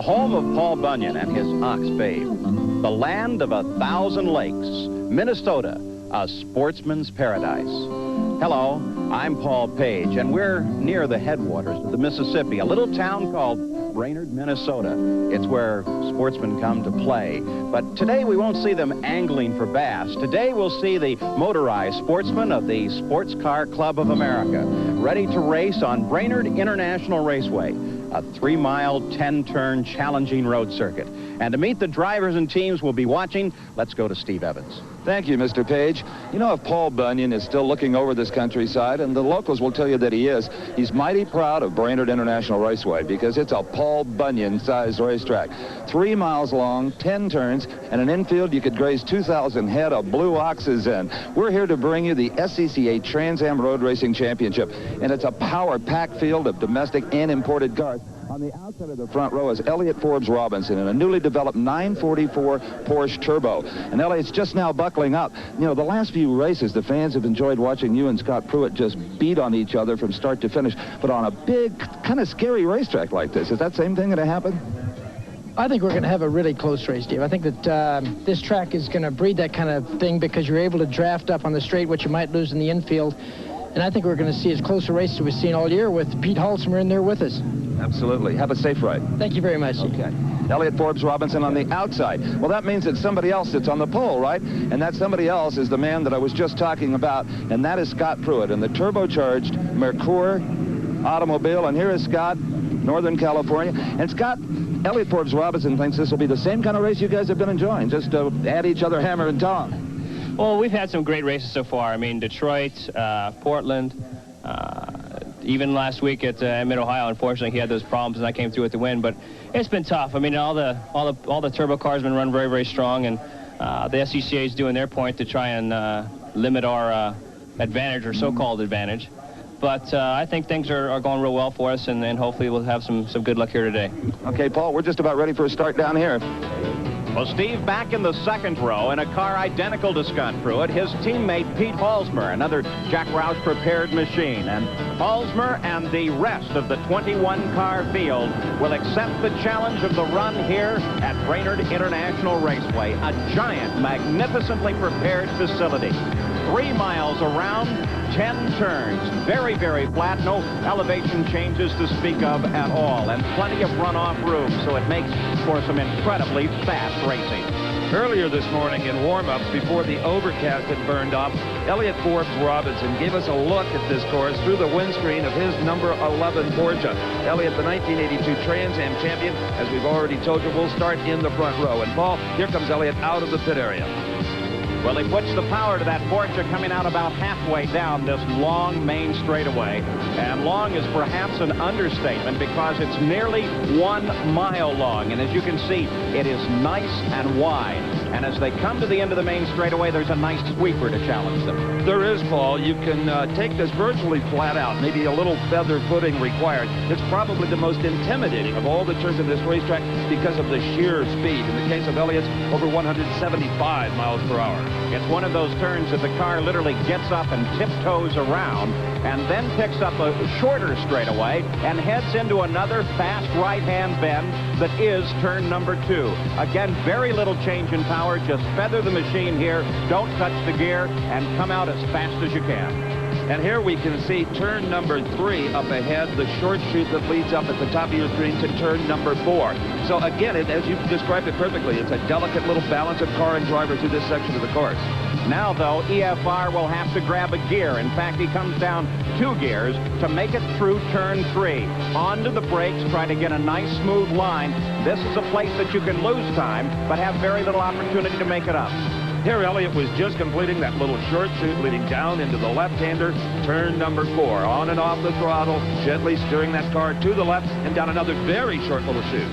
The home of Paul Bunyan and his Ox Babe. The land of 1,000 lakes. Minnesota, a sportsman's paradise. Hello, I'm Paul Page, and we're near the headwaters of the Mississippi, a little town called Brainerd, Minnesota. It's where sportsmen come to play. But today we won't see them angling for bass. Today we'll see the motorized sportsmen of the Sports Car Club of America, ready to race on Brainerd International Raceway, a 3-mile, 10-turn challenging road circuit. And to meet the drivers and teams we'll be watching, let's go to Steve Evans. Thank you, Mr. Page. You know, if Paul Bunyan is still looking over this countryside, and the locals will tell you that he is, he's mighty proud of Brainerd International Raceway because it's a Paul Bunyan-sized racetrack. 3 miles long, 10 turns, and an infield you could graze 2,000 head of blue oxes in. We're here to bring you the SCCA Trans Am Road Racing Championship, and it's a power-packed field of domestic and imported cars. On the outside of the front row is Elliott Forbes Robinson in a newly developed 944 Porsche Turbo. And Elliott's just now buckling up. You know, the last few races, the fans have enjoyed watching you and Scott Pruitt just beat on each other from start to finish. But on a big, kind of scary racetrack like this, is that same thing going to happen? I think we're going to have a really close race, Steve. I think that this track is going to breed that kind of thing because you're able to draft up on the straight, what you might lose in the infield. And I think we're going to see as close a race as we've seen all year with Pete Halsmer in there with us. Absolutely. Have a safe ride. Thank you very much. Okay. Elliott Forbes Robinson on the outside. Well, that means that somebody else sits on the pole, right? And that somebody else is the man that I was just talking about, and that is Scott Pruitt in the turbocharged Mercure automobile. And here is Scott, Northern California. And Scott, Elliott Forbes Robinson thinks this will be the same kind of race you guys have been enjoying, just to add each other hammer and tong. Well, we've had some great races so far. I mean, Detroit, Portland, even last week at Mid-Ohio. Unfortunately, he had those problems, and I came through with the win. But it's been tough. I mean, all the turbo cars have been run very, very strong, and the SCCA is doing their point to try and limit our advantage, or so-called advantage. But I think things are going real well for us, and hopefully we'll have some good luck here today. Okay, Paul, we're just about ready for a start down here. Well, Steve, back in the second row in a car identical to Scott Pruitt, his teammate Pete Halsmer, another Jack Roush prepared machine. And Halsmer and the rest of the 21-car field will accept the challenge of the run here at Brainerd International Raceway, a giant, magnificently prepared facility. 3 miles around, 10 turns, very, very flat, no elevation changes to speak of at all, and plenty of runoff room, so it makes for some incredibly fast racing. Earlier this morning in warm-ups, before the overcast had burned off, Elliott Forbes Robinson gave us a look at this course through the windscreen of his number 11 Porsche. Elliott, the 1982 Trans Am champion, as we've already told you, will start in the front row. And Paul, here comes Elliott out of the pit area. Well, he puts the power to that Porsche coming out about halfway down this long main straightaway. And long is perhaps an understatement because it's nearly 1 mile long. And as you can see, it is nice and wide. And as they come to the end of the main straightaway, there's a nice sweeper to challenge them. There is, Paul. You can take this virtually flat out, maybe a little feather footing required. It's probably the most intimidating of all the turns of this racetrack because of the sheer speed. In the case of Elliott's, over 175 miles per hour. It's one of those turns that the car literally gets up and tiptoes around and then picks up a shorter straightaway and heads into another fast right-hand bend that is turn number 2. Again, very little change in power. Just feather the machine here, don't touch the gear, and come out as fast as you can. And here we can see turn number 3 up ahead, the short chute that leads up at the top of your screen to turn number 4. So again, as you described it perfectly, it's a delicate little balance of car and driver through this section of the course. Now, though, EFR will have to grab a gear. In fact, he comes down 2 gears to make it through turn 3. Onto the brakes, try to get a nice smooth line. This is a place that you can lose time, but have very little opportunity to make it up. Here, Elliott was just completing that little short chute leading down into the left-hander, turn number 4. On and off the throttle, gently steering that car to the left and down another very short little chute.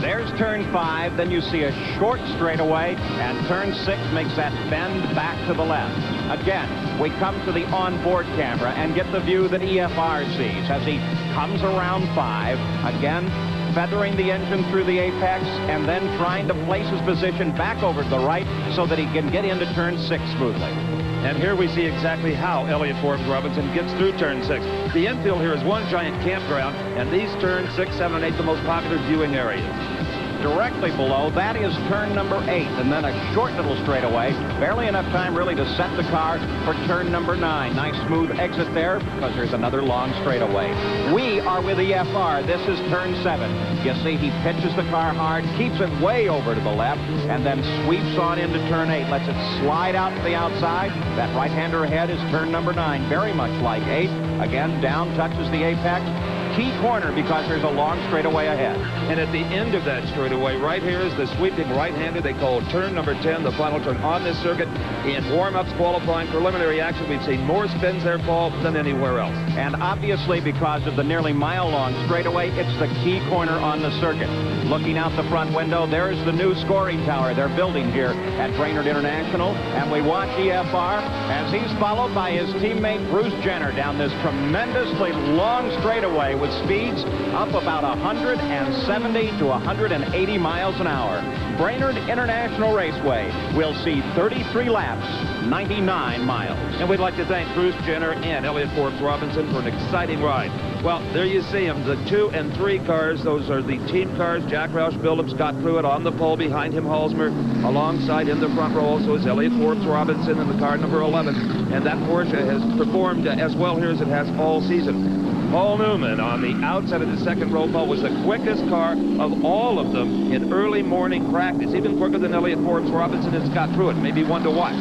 There's turn 5, then you see a short straightaway, and turn 6 makes that bend back to the left. Again, we come to the onboard camera and get the view that EFR sees as he comes around 5. Again, feathering the engine through the apex and then trying to place his position back over to the right so that he can get into turn 6 smoothly. And here we see exactly how Elliott Forbes Robinson gets through turn 6. The infield here is one giant campground, and these turns 6, 7, and 8 the most popular viewing areas. Directly below, that is turn number 8, and then a short little straightaway. Barely enough time, really, to set the car for turn number 9. Nice smooth exit there, because there's another long straightaway. We are with EFR. This is turn 7. You see, he pitches the car hard, keeps it way over to the left, and then sweeps on into turn 8. Lets it slide out to the outside. That right-hander ahead is turn number 9, very much like 8. Again, down, touches the apex. Key corner because there's a long straightaway ahead. And at the end of that straightaway, right here is the sweeping right-hander they call turn number 10, the final turn on this circuit. In warm-ups, qualifying, preliminary action, we've seen more spins there, Paul, than anywhere else. And obviously, because of the nearly mile-long straightaway, it's the key corner on the circuit. Looking out the front window, there's the new scoring tower they're building here at Brainerd International. And we watch EFR as he's followed by his teammate Bruce Jenner down this tremendously long straightaway with speeds up about 170 to 180 miles an hour. Brainerd International Raceway will see 33 laps, 99 miles. And we'd like to thank Bruce Jenner and Elliott Forbes Robinson for an exciting ride. Well, there you see them, the 2 and 3 cars. Those are the team cars. Jack Roush, Phillips, Scott Pruitt on the pole behind him, Halsmer. Alongside in the front row also is Elliott Forbes Robinson in the car number 11. And that Porsche has performed as well here as it has all season. Paul Newman on the outside of the second row, Paul, was the quickest car of all of them in early morning practice, even quicker than Elliott Forbes Robinson and Scott Pruitt. Maybe one to watch.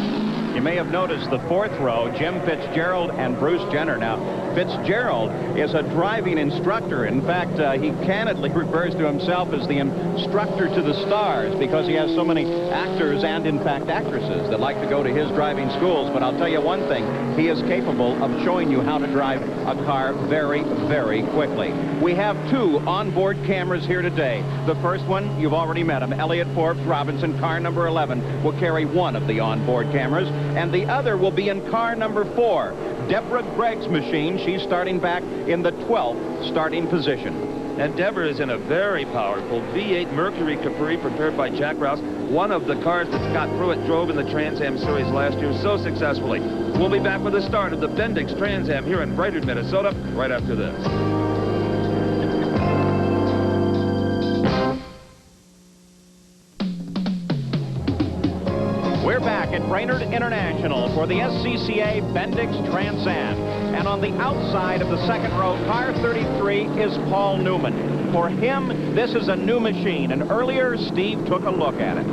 You may have noticed the 4th row, Jim Fitzgerald and Bruce Jenner. Now, Fitzgerald is a driving instructor. In fact, he candidly refers to himself as the instructor to the stars because he has so many actors and, in fact, actresses that like to go to his driving schools. But I'll tell you one thing, he is capable of showing you how to drive a car very, very quickly. We have 2 onboard cameras here today. The first one, you've already met him, Elliott Forbes Robinson, car number 11, will carry one of the onboard cameras, and the other will be in car number 4. Deborah Gregg's machine. She's starting back in the 12th starting position. And Deborah is in a very powerful V8 Mercury Capri prepared by Jack Roush, one of the cars that Scott Pruitt drove in the Trans Am Series last year so successfully. We'll be back with the start of the Bendix Trans Am here in Brainerd, Minnesota, right after this. We're back at Brainerd International for the SCCA Bendix Trans Am. And on the outside of the second row, car 33 is Paul Newman. For him, this is a new machine, and earlier Steve took a look at it.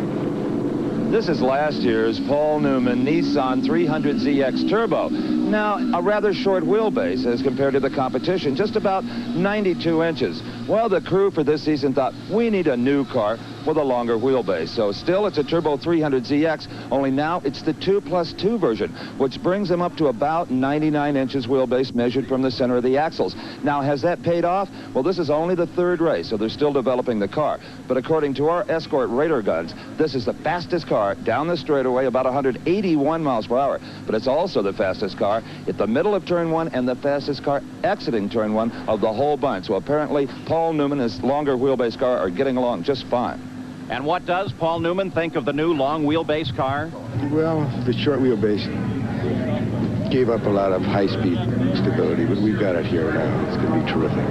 This is last year's Paul Newman Nissan 300ZX Turbo. Now, a rather short wheelbase as compared to the competition, just about 92 inches. Well, the crew for this season thought, we need a new car with a longer wheelbase. So still, it's a Turbo 300ZX, only now it's the 2+2 version, which brings them up to about 99 inches wheelbase measured from the center of the axles. Now, has that paid off? Well, this is only the 3rd race, so they're still developing the car. But according to our Escort radar guns, this is the fastest car down the straightaway, about 181 miles per hour. But it's also the fastest car at the middle of turn 1 and the fastest car exiting turn 1 of the whole bunch. So apparently, Paul Newman and his longer wheelbase car are getting along just fine. And what does Paul Newman think of the new long wheelbase car? Well, the short wheelbase gave up a lot of high-speed stability, but we've got it here now. It's going to be terrific.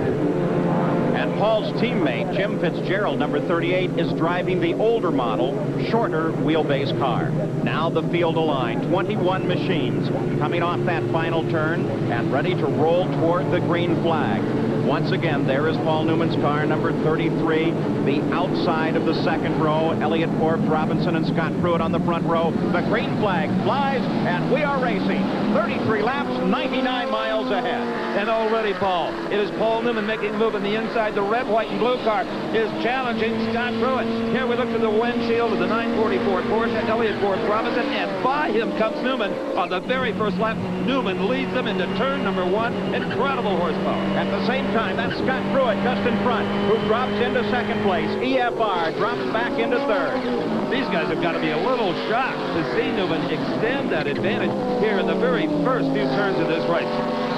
And Paul's teammate, Jim Fitzgerald, number 38, is driving the older model, shorter wheelbase car. Now the field aligned, 21 machines coming off that final turn and ready to roll toward the green flag. Once again, there is Paul Newman's car, number 33, the outside of the second row. Elliott Forbes Robinson and Scott Pruitt on the front row. The green flag flies, and we are racing. 33 laps, 99 miles ahead. And already, Paul, it is Paul Newman making a move in the inside. The red, white, and blue car is challenging Scott Pruitt. Here we look to the windshield of the 944 Porsche, Elliott Forbes Robinson, and by him comes Newman on the very first lap. Newman leads them into turn number 1. Incredible horsepower. At the same time, that's Scott Pruitt just in front, who drops into second place. EFR drops back into 3rd. These guys have got to be a little shocked to see Newman extend that advantage here in the very first few turns of this race.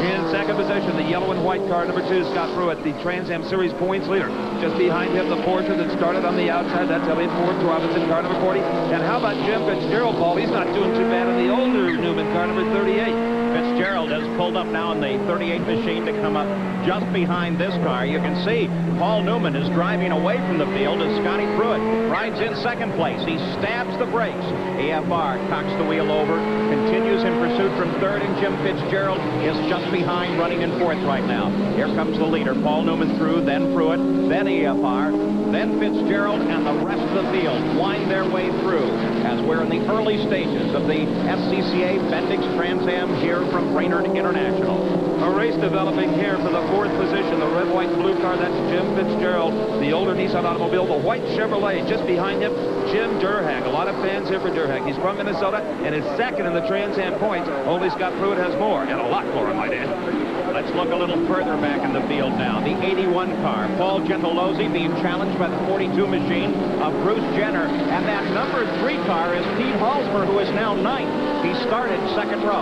In second position, the yellow and white car, number 2, Scott Pruitt, the Trans Am Series points leader. Just behind him, the Porsche that started on the outside. That's Elliott Ford Robinson, car number 40. And how about Jim Fitzgerald, Paul? He's not doing too bad in the older Newman car, number 38. Fitzgerald has pulled up now in the 38 machine to come up just behind this car. You can see Paul Newman is driving away from the field as Scotty Pruitt rides in second place. He stabs the brakes. EFR cocks the wheel over, continues in pursuit from third, and Jim Fitzgerald is just behind, running in fourth right now. Here comes the leader, Paul Newman through, then Pruitt, then EFR, then Fitzgerald, and the rest of the field wind their way through as we're in the early stages of the SCCA Bendix Trans Am here from Brainerd International. A race developing here for the 4th position. The red, white, and blue car, that's Jim Fitzgerald. The older Nissan automobile, the white Chevrolet. Just behind him, Jim Durhag. A lot of fans here for Durhag. He's from Minnesota and is second in the Trans Am points. Only Scott Pruitt has more, and a lot more, I might add. Let's look a little further back in the field now. The 81 car, Paul Gentilozzi being challenged by the 42 machine of Bruce Jenner. And that number 3 car is Pete Halsmer, who is now 9th. He started second row.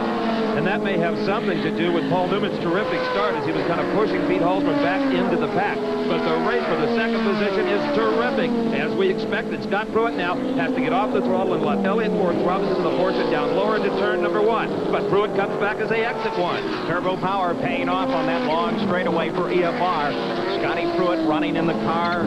And that may have something to do with Paul Newman's terrific start as he was kind of pushing Pete Halsmer back into the pack. But the race for the second position is terrific. As we expected, Scott Pruitt now has to get off the throttle and let Elliott Ford Robinson, the Porsche, down lower into turn number 1. But Pruitt comes back as they exit 1. Turbo power paying off on that long straightaway for EFR. Scotty Pruitt running in the car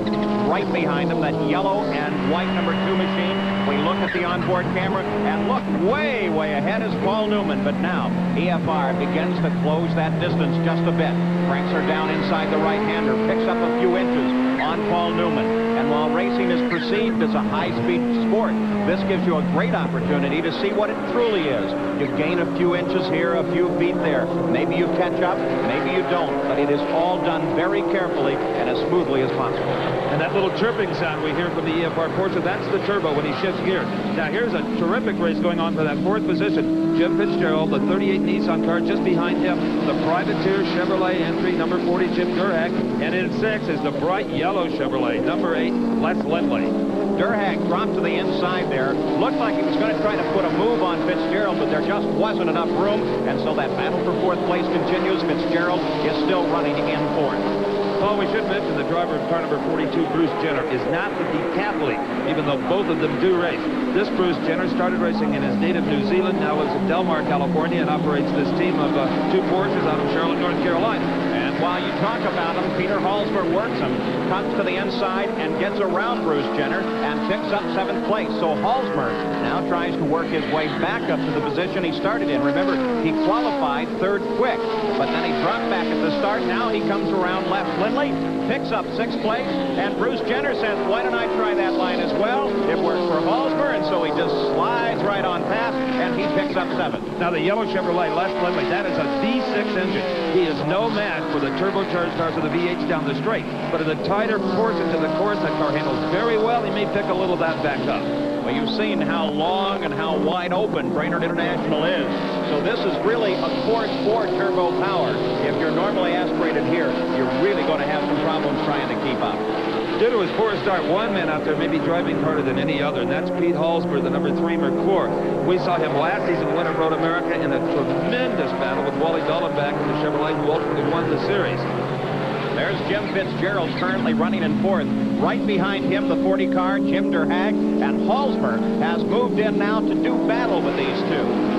right behind him, that yellow and white number 2 machine. We look at the onboard camera and look way, way ahead is Paul Newman. But now EFR begins to close that distance just a bit. Cranks her down inside the right-hander, picks up a few inches on Paul Newman. And while racing is perceived as a high-speed sport, this gives you a great opportunity to see what it truly is. You gain a few inches here, a few feet there. Maybe you catch up, maybe you don't, but it is all done very carefully and as smoothly as possible. And that little chirping sound we hear from the EFR Porsche, that's the turbo when he shifts gears. Now here's a terrific race going on for that 4th position. Jim Fitzgerald, the 38 Nissan car, just behind him, the Privateer Chevrolet entry, number 40, Jim Durhag. And in 6 is the bright yellow Chevrolet, number 8, Les Lindley. Durhag dropped to the inside there. Looked like he was going to try to put a move on Fitzgerald, but there just wasn't enough room, and so that battle for 4th place continues. Fitzgerald is still running in 4th. Well, we should mention the driver of car number 42, Bruce Jenner, is not the decathlete, even though both of them do race. This Bruce Jenner started racing in his native New Zealand, now lives in Del Mar, California, and operates this team of 2 Porsches out of Charlotte, North Carolina. And while you talk about him, Peter Halsmer works him, comes to the inside and gets around Bruce Jenner and picks up 7th place. So Halsmer now tries to work his way back up to the position he started in. Remember, he qualified 3rd quick, but then he dropped back at the start. Now he comes around left. Lindley picks up 6th place, and Bruce Jenner says, why don't I try that line as well? It works for Halsmer, and so he just slides right on past, and he picks up 7th. Now the yellow Chevrolet, Les Lindley, that is a V6 engine. He is no match for the turbocharged cars of the V8s down the straight, but in the tighter portions of the course, that car handles very well. He may pick a little of that back up. Well, you've seen how long and how wide open Brainerd International is. So this is really a course for turbo power. If you're normally aspirated here, you're really going to have some problems trying to keep up. Due to his poor start, one man out there may be driving harder than any other, and that's Pete Halsmer, the number 3 Mercure. We saw him last season win at Road America in a tremendous battle with Wally Dallenbach in the Chevrolet, who ultimately won the series. There's Jim Fitzgerald currently running in 4th. Right behind him, the 40 car, Jim Durhag, and Halsmer has moved in now to do battle with these 2.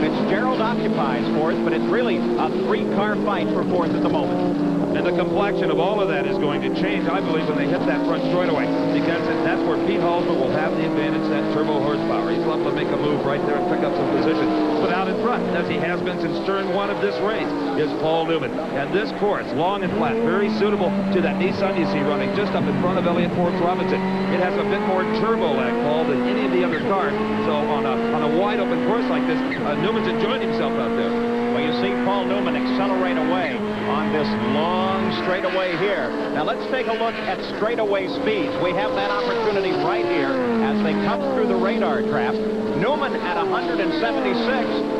Fitzgerald occupies 4th, but it's really a 3-car fight for 4th at the moment. And the complexion of all of that is going to change, I believe, when they hit that front straightaway, because that's where Pete Halsmer will have the advantage, that turbo horsepower. He's able to make a move right there and pick up some position. But out in front, as he has been since turn 1 of this race, is Paul Newman. And this course, long and flat, very suitable to that Nissan you see running just up in front of Elliott Ford Robinson. It has a bit more turbo lag, Paul, than any of the other cars. So on a wide open course like this, Newman's enjoying himself out there. Well, you see Paul Newman accelerate away. on this long straightaway here. Now let's take a look at straightaway speeds. We have that opportunity right here as they come through the radar trap. Newman at 176,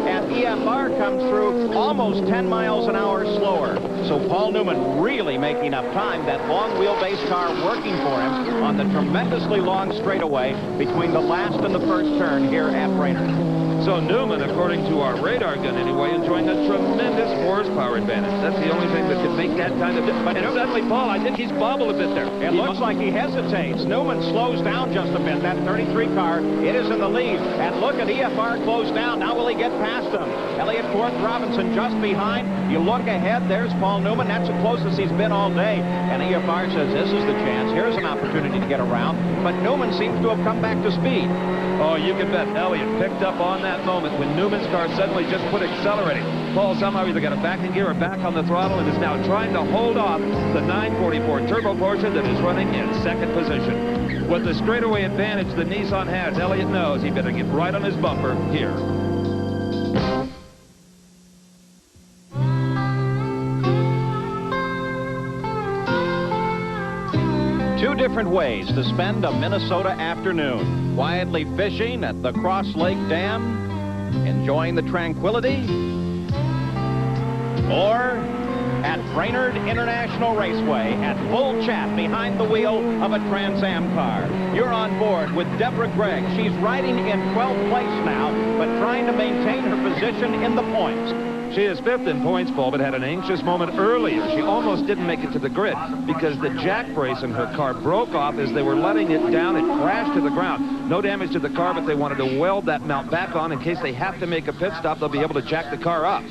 and EFR comes through almost 10 miles an hour slower. So Paul Newman really making up time. That long wheelbase car working for him on the tremendously long straightaway between the last and the first turn here at Brainerd. So Newman, according to our radar gun anyway, enjoying a tremendous horsepower advantage. That's the only thing that can make that kind of difference. And suddenly, Paul, I think he's bobbled a bit there. It looks like he hesitates. Newman slows down just a bit. That 33 car, it is in the lead. And look at EFR close down. Now will he get past him? Elliott Fourth, Robinson just behind. You look ahead, there's Paul Newman. That's the closest he's been all day. And EFR says this is the chance. Here's an opportunity to get around. But Newman seems to have come back to speed. Oh, you can bet Elliott picked up on that moment when Newman's car suddenly just quit accelerating. Paul somehow either got it back in gear or back on the throttle and is now trying to hold off the 944 turbo Porsche that is running in second position. With the straightaway advantage the Nissan has, Elliott knows he better get right on his bumper here. Two different ways to spend a Minnesota afternoon. Quietly fishing at the Cross Lake Dam, enjoying the tranquility, or at Brainerd International Raceway at full chat behind the wheel of a Trans Am car. You're on board with Deborah Gregg. She's riding in 12th place now, but trying to maintain her position in the points. She is fifth in points, Paul, but had an anxious moment earlier. She almost didn't make it to the grid because the jack brace in her car broke off as they were letting it down. It crashed to the ground. No damage to the car, but they wanted to weld that mount back on in case they have to make a pit stop. They'll be able to jack the car up.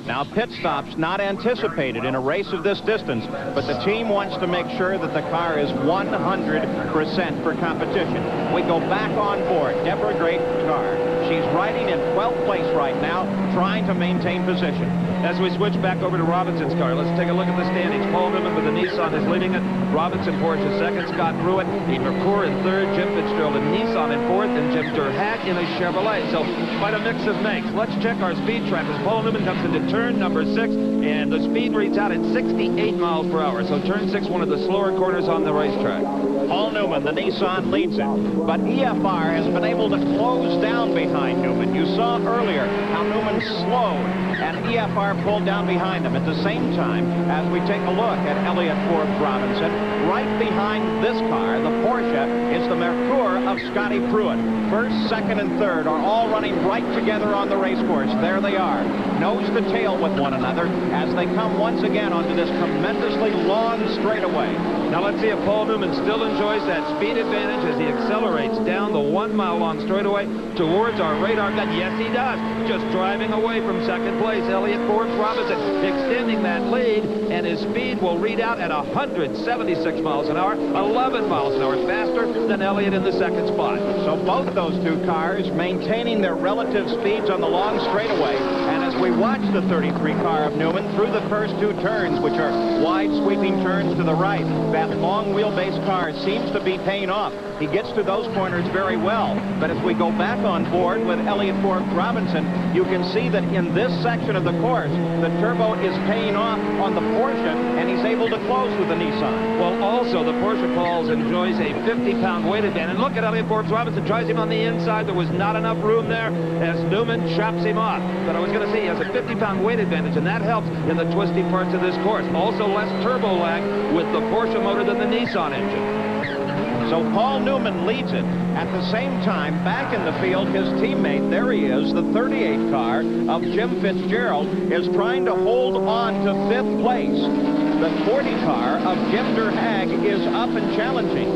Now, pit stops not anticipated in a race of this distance, but the team wants to make sure that the car is 100% for competition. We go back on board. Deborah Gregg's car. She's riding in 12th place right now, trying to maintain position. As we switch back over to Robinson's car, let's take a look at the standings. Paul Newman with the Nissan is leading it. Robinson, Porsche second. Scott Pruitt, Pete McClure in third. Jim Fitzgerald in Nissan in fourth. And Jim Durhat in a Chevrolet. So quite a mix of makes. Let's check our speed trap as Paul Newman comes into turn number 6. And the speed reads out at 68 miles per hour. So turn 6, one of the slower corners on the racetrack. Paul Newman, the Nissan, leads it. But EFR has been able to close down behind Newman. You saw earlier how Newman slowed and EFR pulled down behind him. At the same time, as we take a look at Elliott Forbes Robinson, right behind this car, the Porsche, is the Mercure of Scotty Pruitt. First, second, and third are all running right together on the race course. There they are, nose to tail with one another as they come once again onto this tremendously long straightaway. Now let's see if Paul Newman still enjoys that speed advantage as he accelerates down the 1 mile long straightaway towards our radar gun. Yes, he does. Just driving away from second place. Elliott Forbes Robinson extending that lead, and his speed will read out at 176 miles an hour, 11 miles an hour faster than Elliott in the second spot. So both those two cars maintaining their relative speeds on the long straightaway. And as we watch the 33 car of Newman through the first two turns, which are wide sweeping turns to the right, that long wheelbase car seems to be paying off. He gets to those corners very well. But as we go back on board with Elliott Forbes Robinson, you can see that in this section of the course, the turbo is paying off on the Porsche, and he's able to close with the Nissan. Well, also, the Porsche, Paul, enjoys a 50-pound weight advantage. And look at Elliott Forbes Robinson, tries him on the inside. There was not enough room there as Newman chops him off. But I was going to say he has a 50-pound weight advantage, and that helps in the twisty parts of this course. Also, less turbo lag with the Porsche motor than the Nissan engine. So Paul Newman leads it. At the same time, back in the field, his teammate, there he is, the 38 car of Jim Fitzgerald, is trying to hold on to 5th place. The 40 car of Jim Durhag is up and challenging.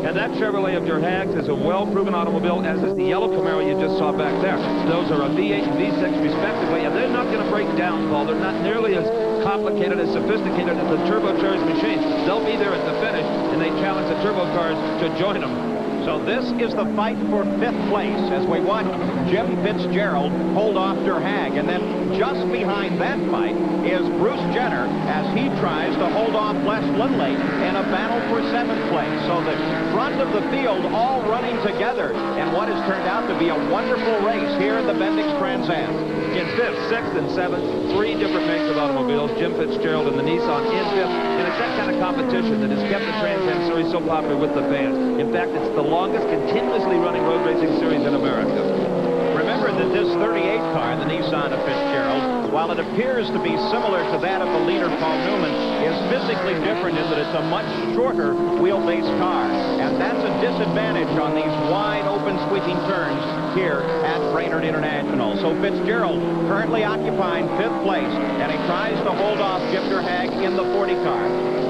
And that Chevrolet of Durhag's is a well-proven automobile, as is the yellow Camaro you just saw back there. Those are a V8 and V6 respectively, and they're not going to break down, Paul. They're not nearly as complicated, as sophisticated as the turbocharged machines. They'll be there at the finish, and they challenge the turbo cars to join them. So this is the fight for 5th place as we watch Jim Fitzgerald hold off Der Hag. And then just behind that fight is Bruce Jenner as he tries to hold off Les Lindley in a battle for 7th place. So the front of the field all running together in what has turned out to be a wonderful race here in the Bendix Trans Am. In 5th, 6th, and 7th, 3 different makes of automobiles. Jim Fitzgerald and the Nissan in 5th. And it's that kind of competition that has kept the Trans Am Series so popular with the fans. In fact, it's the longest continuously running road racing series in America. Remember that this 38 car, the Nissan of Fitzgerald, while it appears to be similar to that of the leader, Paul Newman, is physically different in that it's a much shorter wheelbase car. And that's a disadvantage on these wide open sweeping turns here at Brainerd International. So Fitzgerald currently occupying 5th place, and he tries to hold off Jim Der Hag in the 40 car.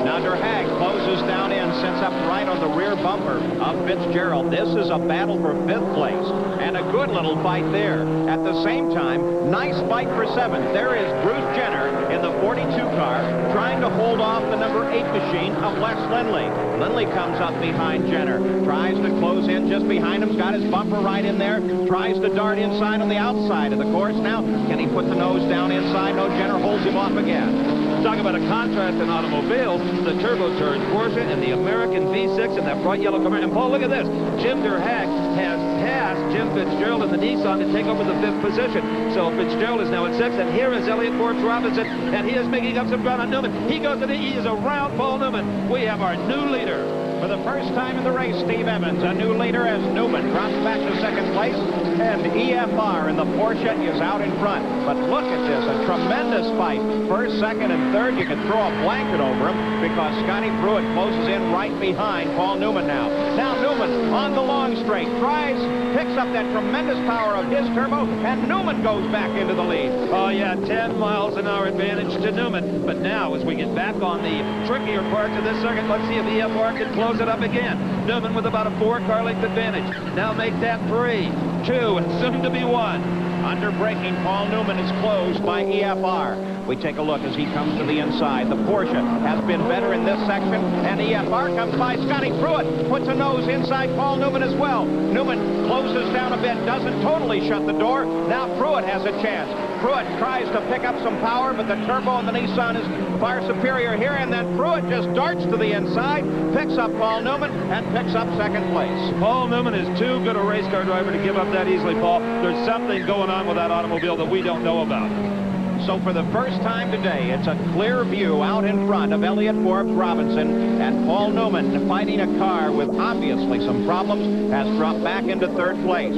Now Der Hag closes down in, sits up right on the rear bumper of Fitzgerald. This is a battle for 5th place, and a good little fight there. At the same time, nice fight for 7th. There is Bruce Jenner in the 42 car trying to hold off the number 8 machine of Les Lindley. Lindley comes up behind Jenner, tries to close in just behind him, got his bumper right in there, tries to dart inside on the outside of the course. Now, can he put the nose down inside? No, Jenner holds him off again. Talk about a contrast in automobiles, the turbocharged Porsche and the American V6 and that bright yellow Camaro. And Paul, look at this. Jim Der Hag has passed Jim Fitzgerald in the Nissan to take over the 5th position. So Fitzgerald is now at 6th, and here is Elliott Forbes Robinson, and he is making up some ground on Newman. He goes to he is around Paul Newman. We have our new leader. For the first time in the race, Steve Evans, a new leader as Newman drops back to 2nd place, and EFR in the Porsche is out in front. But look at this, a tremendous fight. 1st, 2nd, and 3rd. You can throw a blanket over him because Scotty Pruitt closes in right behind Paul Newman now. Now Newman on the long straight, picks up that tremendous power of his turbo, and Newman goes back into the lead. Oh yeah, 10 miles an hour advantage to Newman. But now, as we get back on the trickier parts of this circuit, let's see if EFR can close it up again. Newman with about a 4-car length advantage. Now make that 3, 2, and soon to be 1. Under braking, Paul Newman is closed by EFR. We take a look as he comes to the inside. The Porsche has been better in this section, and EFR comes by. Scotty Pruitt puts a nose inside Paul Newman as well. Newman closes down a bit, doesn't totally shut the door. Now Pruitt has a chance. Pruitt tries to pick up some power, but the turbo in the Nissan is far superior here, and then Pruitt just darts to the inside, picks up Paul Newman, and picks up 2nd place. Paul Newman is too good a race car driver to give up that easily, Paul. There's something going on with that automobile that we don't know about. So for the first time today, it's a clear view out in front of Elliott Forbes Robinson, and Paul Newman, fighting a car with obviously some problems, has dropped back into 3rd place.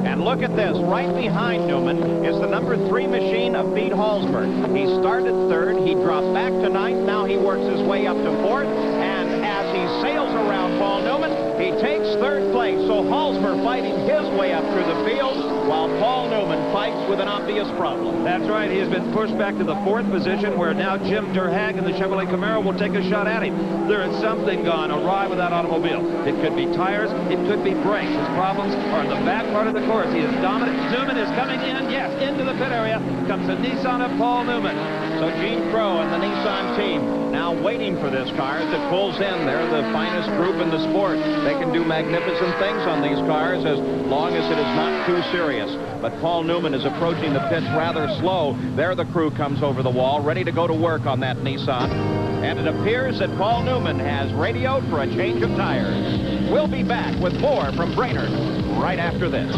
And look at this, right behind Newman is the number 3 machine of Pete Halsberg. He started 3rd, he dropped back to 9th, now he works his way up to 4th, and as he sails around Paul Newman, he takes 3rd place. So Halsberg fighting his way up through the field, while Paul Newman fights with an obvious problem. That's right. He has been pushed back to the 4th position, where now Jim Der Hag in the Chevrolet Camaro will take a shot at him. There is something gone awry with that automobile. It could be tires. It could be brakes. His problems are in the back part of the course. He is dominant. Newman is coming in. Yes, into the pit area comes the Nissan of Paul Newman. So Gene Crow and the Nissan team now waiting for this car as it pulls in. They're the finest group in the sport. They can do magnificent things on these cars as long as it is not too serious. But Paul Newman is approaching the pits rather slow. There the crew comes over the wall, ready to go to work on that Nissan. And it appears that Paul Newman has radioed for a change of tires. We'll be back with more from Brainerd right after this.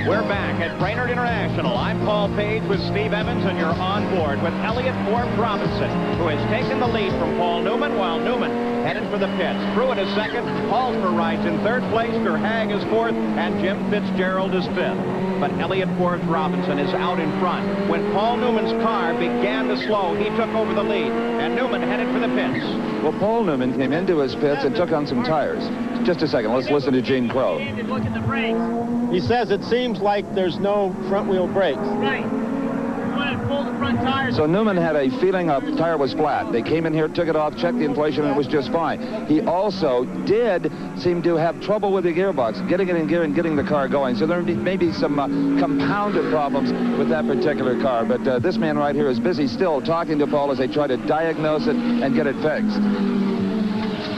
We're back at Brainerd International. I'm Paul Page with Steve Evans, and you're on board with Elliott Forbes Robinson, who has taken the lead from Paul Newman, while Newman headed for the pits. Pruitt is 2nd, Halsberg rides in 3rd place, Der Hag is 4th, and Jim Fitzgerald is 5th. But Elliott Forbes Robinson is out in front. When Paul Newman's car began to slow, he took over the lead, and Newman headed for the pits. Well, Paul Newman came into his pits and took on some tires. Just a second, let's listen to Gene Crow. Look at the brakes. He says it seems like there's no front-wheel brakes. Right. You want to pull the front tires. So Newman had a feeling a tire was flat. They came in here, took it off, checked the inflation, and it was just fine. He also did seem to have trouble with the gearbox, getting it in gear and getting the car going. So there may be some compounded problems with that particular car. But this man right here is busy still talking to Paul as they try to diagnose it and get it fixed.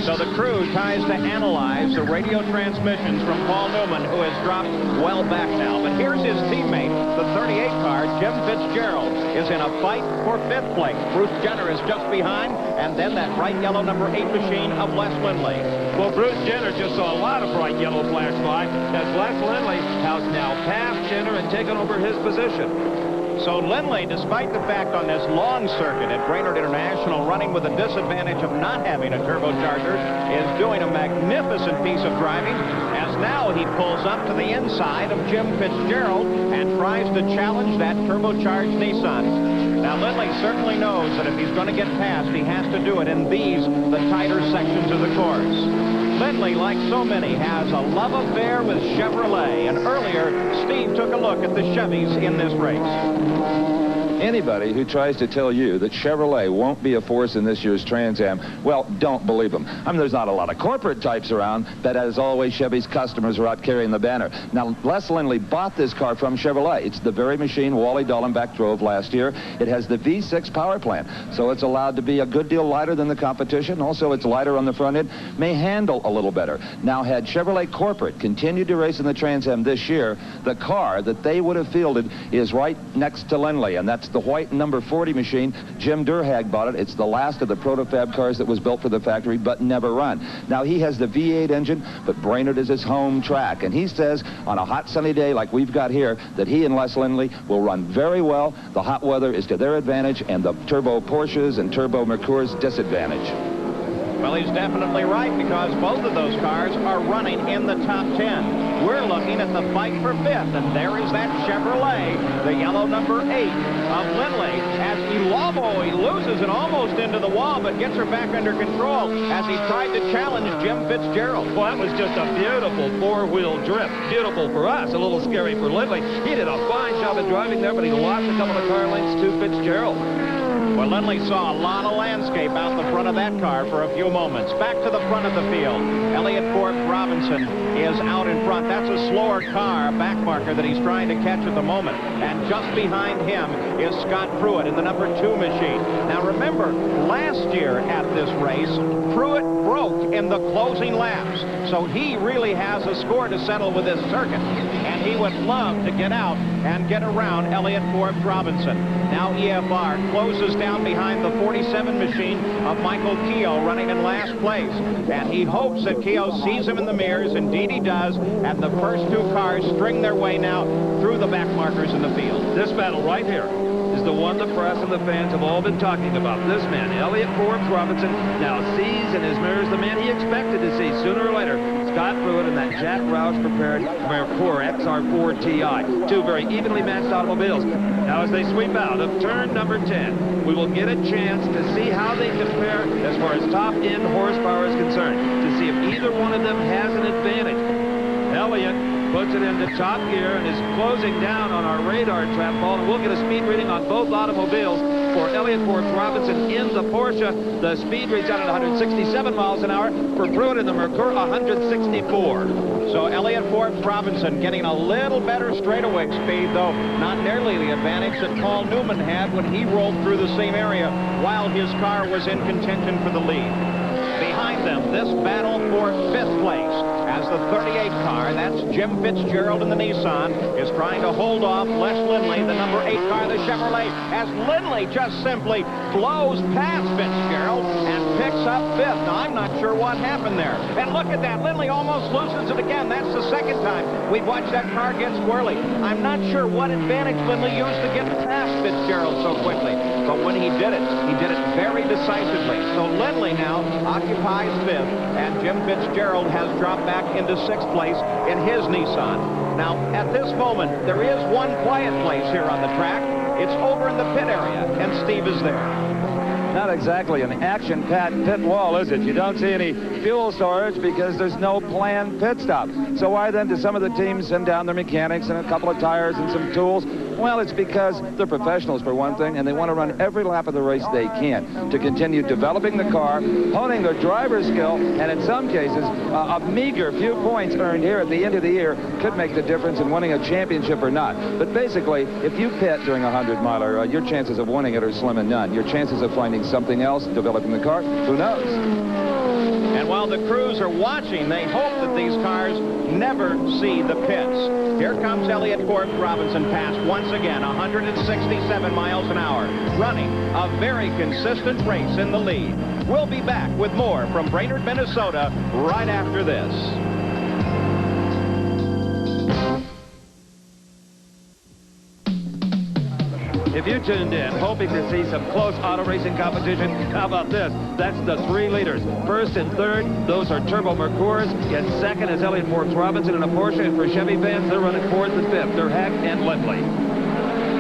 So the crew tries to analyze the radio transmissions from Paul Newman, who has dropped well back now. But here's his teammate, the 38 car, Jim Fitzgerald, is in a fight for 5th place. Bruce Jenner is just behind, and then that bright yellow number 8 machine of Les Lindley. Well, Bruce Jenner just saw a lot of bright yellow flash by as Les Lindley has now passed Jenner and taken over his position. So Lindley, despite the fact on this long circuit at Brainerd International, running with the disadvantage of not having a turbocharger, is doing a magnificent piece of driving, as now he pulls up to the inside of Jim Fitzgerald and tries to challenge that turbocharged Nissan. Now, Lindley certainly knows that if he's going to get past, he has to do it in these, the tighter sections of the course. Lindley, like so many, has a love affair with Chevrolet, and earlier, Steve took a look at the Chevys in this race. Anybody who tries to tell you that Chevrolet won't be a force in this year's Trans Am, well, don't believe them. I mean, there's not a lot of corporate types around, but as always, Chevy's customers are out carrying the banner. Now, Les Lindley bought this car from Chevrolet. It's the very machine Wally Dallenbach drove last year. It has the V6 power plant, so it's allowed to be a good deal lighter than the competition. Also, it's lighter on the front end, may handle a little better. Now, had Chevrolet Corporate continued to race in the Trans Am this year, the car that they would have fielded is right next to Lindley, and that's the white number 40 machine. Jim Durhag bought it. It's the last of the protofab cars that was built for the factory but never run. Now, he has the V8 engine, but Brainerd is his home track, and he says on a hot sunny day like we've got here that he and Les Lindley will run very well. The hot weather is to their advantage and the turbo Porsches and turbo Mercur's disadvantage. Well, he's definitely right, because both of those cars are running in the top 10. We're looking at the fight for 5th, and there is that Chevrolet, the yellow number 8 of Lindley. As he loses it almost into the wall, but gets her back under control as he tried to challenge Jim Fitzgerald. Well, that was just a beautiful four-wheel drift. Beautiful for us, a little scary for Lindley. He did a fine job of driving there, but he lost a couple of car lengths to Fitzgerald. Well, Lindley saw a lot of landscape out the front of that car for a few moments. Back to the front of the field. Elliott Forbes Robinson is out in front. That's a slower car, back marker, that he's trying to catch at the moment. And just behind him is Scott Pruitt in the number 2 machine. Now, remember, last year at this race, Pruitt broke in the closing laps. So he really has a score to settle with this circuit. And he would love to get out and get around Elliott Forbes Robinson. Now EFR closes down behind the 47 machine of Michael Keogh, running in last place. And he hopes that Keogh sees him in the mirrors. Indeed he does. And the first 2 cars string their way now through the back markers in the field. This battle right here is the one the press and the fans have all been talking about. This man, Elliott Forbes Robinson, now sees in his mirrors the man he expected to see sooner or later. Scott Pruitt and that Jack Roush prepared Mercur XR4 TI. 2 very evenly matched automobiles. Now, as they sweep out of turn number 10, we will get a chance to see how they compare as far as top-end horsepower is concerned, to see if either one of them has an advantage. Elliott puts it into top gear and is closing down on our radar trap ball, and we'll get a speed reading on both automobiles. For Elliott Forbes Robinson in the Porsche, the speed reads out at 167 miles an hour. For Pruitt in the Mercur, 164. So Elliott Forbes Robinson getting a little better straightaway speed, though not nearly the advantage that Paul Newman had when he rolled through the same area while his car was in contention for the lead. Behind them, this battle for 5th place as the 38 car, that's Jim Fitzgerald in the Nissan, is trying to hold off Les Lindley, the number 8 car, the Chevrolet, as Lindley just simply blows past Fitzgerald and picks up 5th. Now, I'm not sure what happened there. And look at that. Lindley almost loses it again. That's the second time we've watched that car get squirrely. I'm not sure what advantage Lindley used to get past Fitzgerald so quickly. But when he did it very decisively. So Lindley now occupies 5th, and Jim Fitzgerald has dropped back into 6th place in his Nissan. Now, at this moment, there is one quiet place here on the track. It's over in the pit area, and Steve is there. Not exactly an action-packed pit wall, is it? You don't see any fuel storage because there's no planned pit stop. So why then do some of the teams send down their mechanics and a couple of tires and some tools? Well, it's because they're professionals, for one thing, and they want to run every lap of the race they can to continue developing the car, honing their driver's skill, and in some cases, a meager few points earned here at the end of the year could make the difference in winning a championship or not. But basically, if you pit during a 100-miler, your chances of winning it are slim and none. Your chances of finding something else, developing the car, who knows? And while the crews are watching, they hope that these cars never see the pits. Here comes Elliott Forbes Robinson past once again, 167 miles an hour, running a very consistent race in the lead. We'll be back with more from Brainerd, Minnesota, right after this. If you tuned in hoping to see some close auto racing competition, how about this? That's the 3 leaders. First and third, those are Turbo Mercurs. In second is Elliott Forbes Robinson in a Porsche. And for Chevy fans, they're running fourth and fifth. They're Heck and Lindley.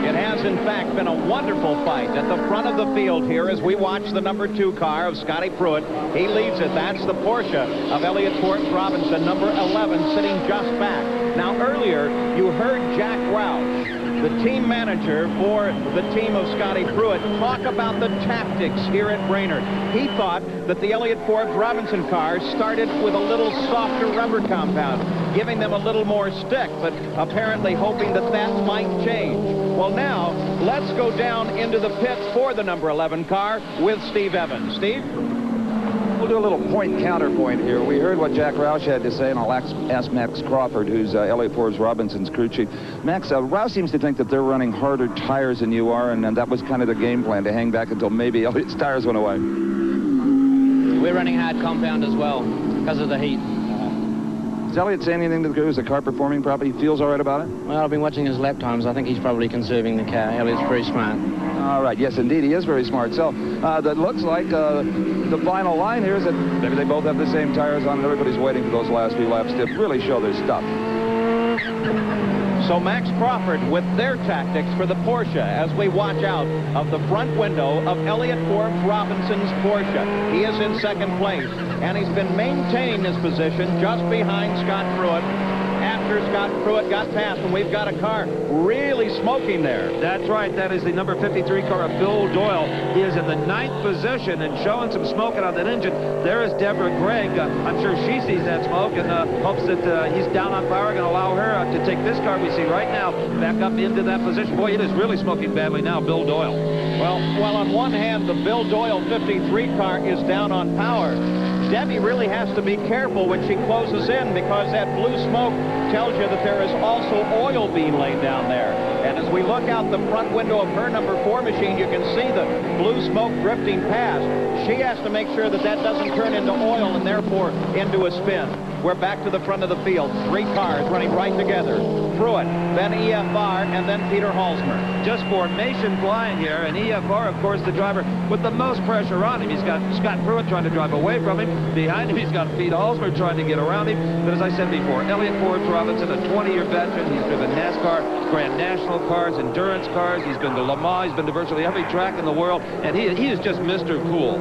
It has, in fact, been a wonderful fight at the front of the field here as we watch the number 2 car of Scotty Pruitt. He leads it. That's the Porsche of Elliott Forbes Robinson, number 11, sitting just back. Now, earlier, you heard Jack Roush, the team manager for the team of Scotty Pruitt, talk about the tactics here at Brainerd. He thought that the Elliott Forbes Robinson cars started with a little softer rubber compound, giving them a little more stick, but apparently hoping that that might change. Well, now, let's go down into the pits for the number 11 car with Steve Evans. Steve? We'll do a little counterpoint here. We heard what Jack Roush had to say, and I'll ask Max Crawford, who's Elliott Forbes Robinson's crew chief. Max, Roush seems to think that they're running harder tires than you are, and that was kind of the game plan, to hang back until maybe Elliott's tires went away. We're running hard compound as well because of the heat. Does Elliott say anything to the crew? Is the car performing properly? He feels all right about it? Well, I've been watching his lap times. I think he's probably conserving the car. Elliott's very smart. All right. Yes, indeed. He is very smart. So that looks like the final line here is that maybe they both have the same tires on, and everybody's waiting for those last few laps to really show their stuff. So Max Crawford with their tactics for the Porsche as we watch out of the front window of Elliott Forbes Robinson's Porsche. He is in second place, and he's been maintaining his position just behind Scott Pruitt after Scott Pruitt got past, and we've got a car really smoking there. That's right. That is the number 53 car of Bill Doyle. He is in the 9th position and showing some smoking on that engine. There is Deborah Gregg. I'm sure she sees that smoke and hopes that he's down on power, going to allow her to take this car we see right now back up into that position. Boy, it is really smoking badly now, Bill Doyle. Well, on one hand, the Bill Doyle 53 car is down on power. Debbie really has to be careful when she closes in, because that blue smoke tells you that there is also oil being laid down there. And as we look out the front window of her number 4 machine, you can see the blue smoke drifting past. She has to make sure that that doesn't turn into oil and therefore into a spin. We're back to the front of the field. 3 cars running right together. Pruitt, then EFR, and then Peter Halsmer. Just formation flying here, and EFR, of course, the driver with the most pressure on him. He's got Scott Pruitt trying to drive away from him. Behind him, he's got Pete Halsmer trying to get around him. But as I said before, Elliott Forbes Robinson, a 20-year veteran. He's driven NASCAR, Grand National cars, endurance cars. He's been to Le Mans. He's been to virtually every track in the world, and he is just Mr. Cool.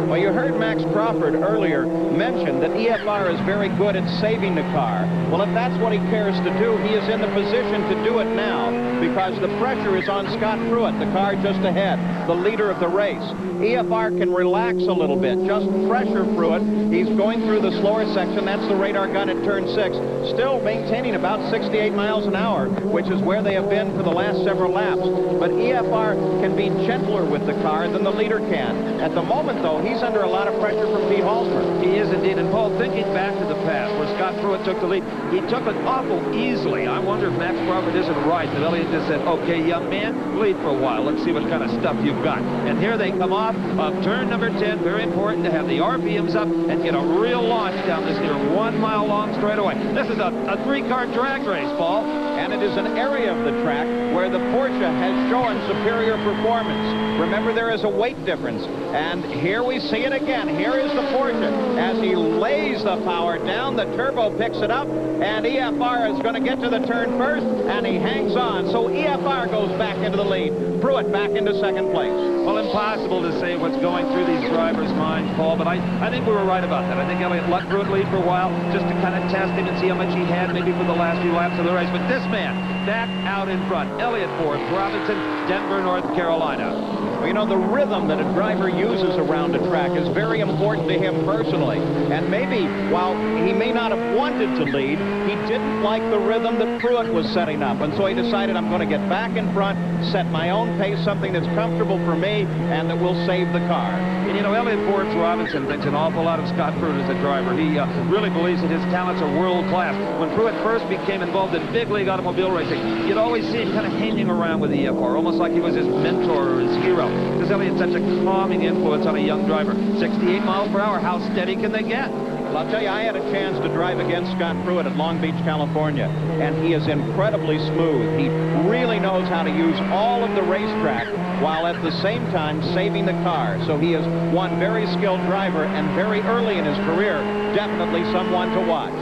Well, you heard Max Crawford earlier mention that EFR is very good at saving the car. Well, if that's what he cares to do, he is in the position to do it now, because the pressure is on Scott Pruitt, the car just ahead, the leader of the race. EFR can relax a little bit, just pressure Pruitt. He's going through the slower section. That's the radar gun at turn 6, still maintaining about 68 miles an hour, which is where they have been for the last several laps. But EFR can be gentler with the car than the leader can. At the moment, though, he's under a lot of pressure from Pete Halsmer. He is indeed. And Paul, thinking back to the past where Scott Pruitt took the lead, he took it awful easily. I wonder if Max Crawford isn't right, that Elliott just said, okay, young man, lead for a while. Let's see what kind of stuff you've got. And here they come off of turn number 10. Very important to have the RPMs up and get a real launch down this near 1 mile long straightaway. This is a 3-car drag race, Paul. And it is an area of the track where the Porsche has shown superior performance. Remember, there is a weight difference. And here we see it again. Here is the Porsche. As he lays the power down, the turbo picks it up, and EFR is going to get to the turn first, and he hangs on. So So EFR goes back into the lead. Pruitt back into second place. Well, impossible to say what's going through these drivers' minds, Paul, but I think we were right about that. I think Elliott let Pruitt lead for a while just to kind of test him and see how much he had maybe for the last few laps of the race. But this man back out in front. Elliott Forbes, Robinson, Denver, North Carolina. Well, you know, the rhythm that a driver uses around a track is very important to him personally. And maybe, while he may not have wanted to lead, he didn't like the rhythm that Pruitt was setting up. And so he decided, I'm going to get back in front, set my own pace, something that's comfortable for me and that will save the car. And, you know, Elliott Forbes Robinson thinks an awful lot of Scott Pruitt as a driver. He really believes that his talents are world class. When Pruitt first became involved in big league automobile racing, you'd always see him kind of hanging around with EFR, almost like he was his mentor or his hero. Because Elliott's such a calming influence on a young driver. 68 miles per hour, how steady can they get? Well, I'll tell you, I had a chance to drive against Scott Pruitt at Long Beach, California, and he is incredibly smooth. He really knows how to use all of the racetrack while at the same time saving the car. So he is one very skilled driver, and very early in his career, definitely someone to watch.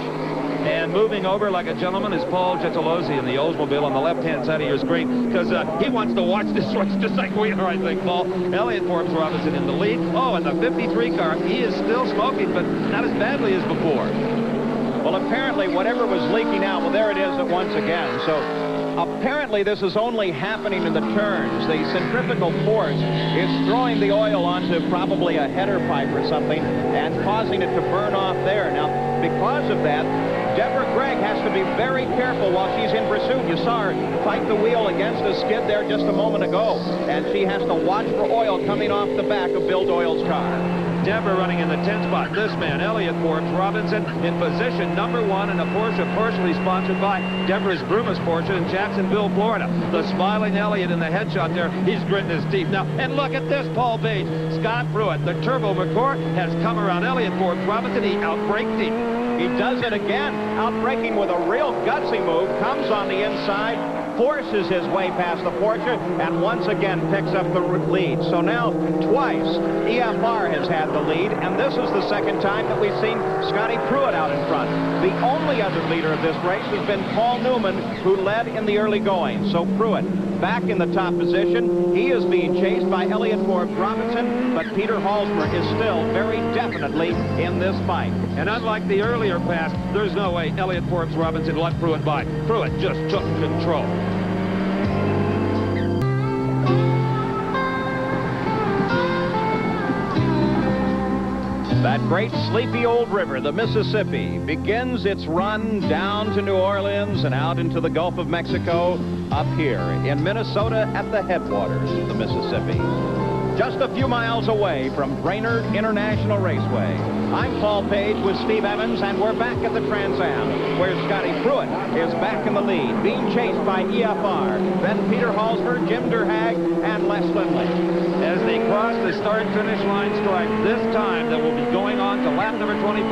And moving over like a gentleman is Paul Gentilozzi in the Oldsmobile on the left-hand side of your screen, because he wants to watch this race just like we are, I think, Paul. Elliott Forbes Robinson in the lead. Oh, and the 53 car, he is still smoking, but not as badly as before. Well, apparently, whatever was leaking out, well, there it is once again. So apparently, this is only happening in the turns. The centrifugal force is throwing the oil onto probably a header pipe or something and causing it to burn off there. Now, because of that, Deborah Gregg has to be very careful while she's in pursuit. You saw her fight the wheel against a skid there just a moment ago, and she has to watch for oil coming off the back of Bill Doyle's car. Deborah running in the 10th spot. This man, Elliott Forbes Robinson, in position number 1 in a Porsche partially sponsored by Deborah's Brumus Porsche in Jacksonville, Florida. The smiling Elliott in the headshot there, he's gritting his teeth now. And look at this, Paul Page. Scott Pruitt, the Turbo McCord, has come around Elliott Forbes Robinson. He outbraked him. He does it again, outbraking with a real gutsy move, comes on the inside, forces his way past the Porsche, and once again picks up the lead. So now, twice, EFR has had the lead, and this is the second time that we've seen Scotty Pruitt out in front. The only other leader of this race has been Paul Newman, who led in the early going. So Pruitt back in the top position. He is being chased by Elliott Forbes Robinson, but Peter Halsmer is still very definitely in this fight. And unlike the earlier pass, there's no way Elliott Forbes Robinson let Pruitt by. Pruitt just took control. That great sleepy old river, the Mississippi, begins its run down to New Orleans and out into the Gulf of Mexico up here in Minnesota at the headwaters of the Mississippi. Just a few miles away from Brainerd International Raceway. I'm Paul Page with Steve Evans, and we're back at the Trans Am, where Scotty Pruitt is back in the lead, being chased by EFR, then Peter Halsmer, Jim Durhag, and Les Lindley. As they cross the start-finish line stripe, this time that will be going on to lap number 25,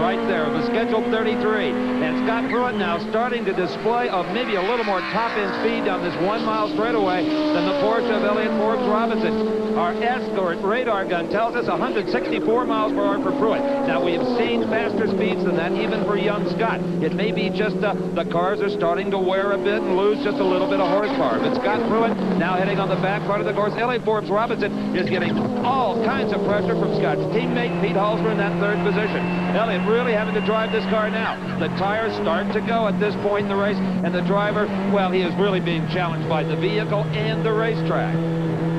right there of the scheduled 33. And Scott Pruitt now starting to display of maybe a little more top-end speed down this 1 mile straightaway than the Porsche of Elliott Forbes Robinson. Our escort radar gun tells us 164 miles per hour for Pruitt. Now, we have seen faster speeds than that, even for young Scott. It may be just the cars are starting to wear a bit and lose just a little bit of horsepower. But Scott Pruitt now heading on the back part of the course. Elliott Forbes Robinson is getting all kinds of pressure from Scott's teammate, Pete Halsmer, in that third position. Elliott really having to drive this car now. The tires start to go at this point in the race, and the driver, well, he is really being challenged by the vehicle and the racetrack.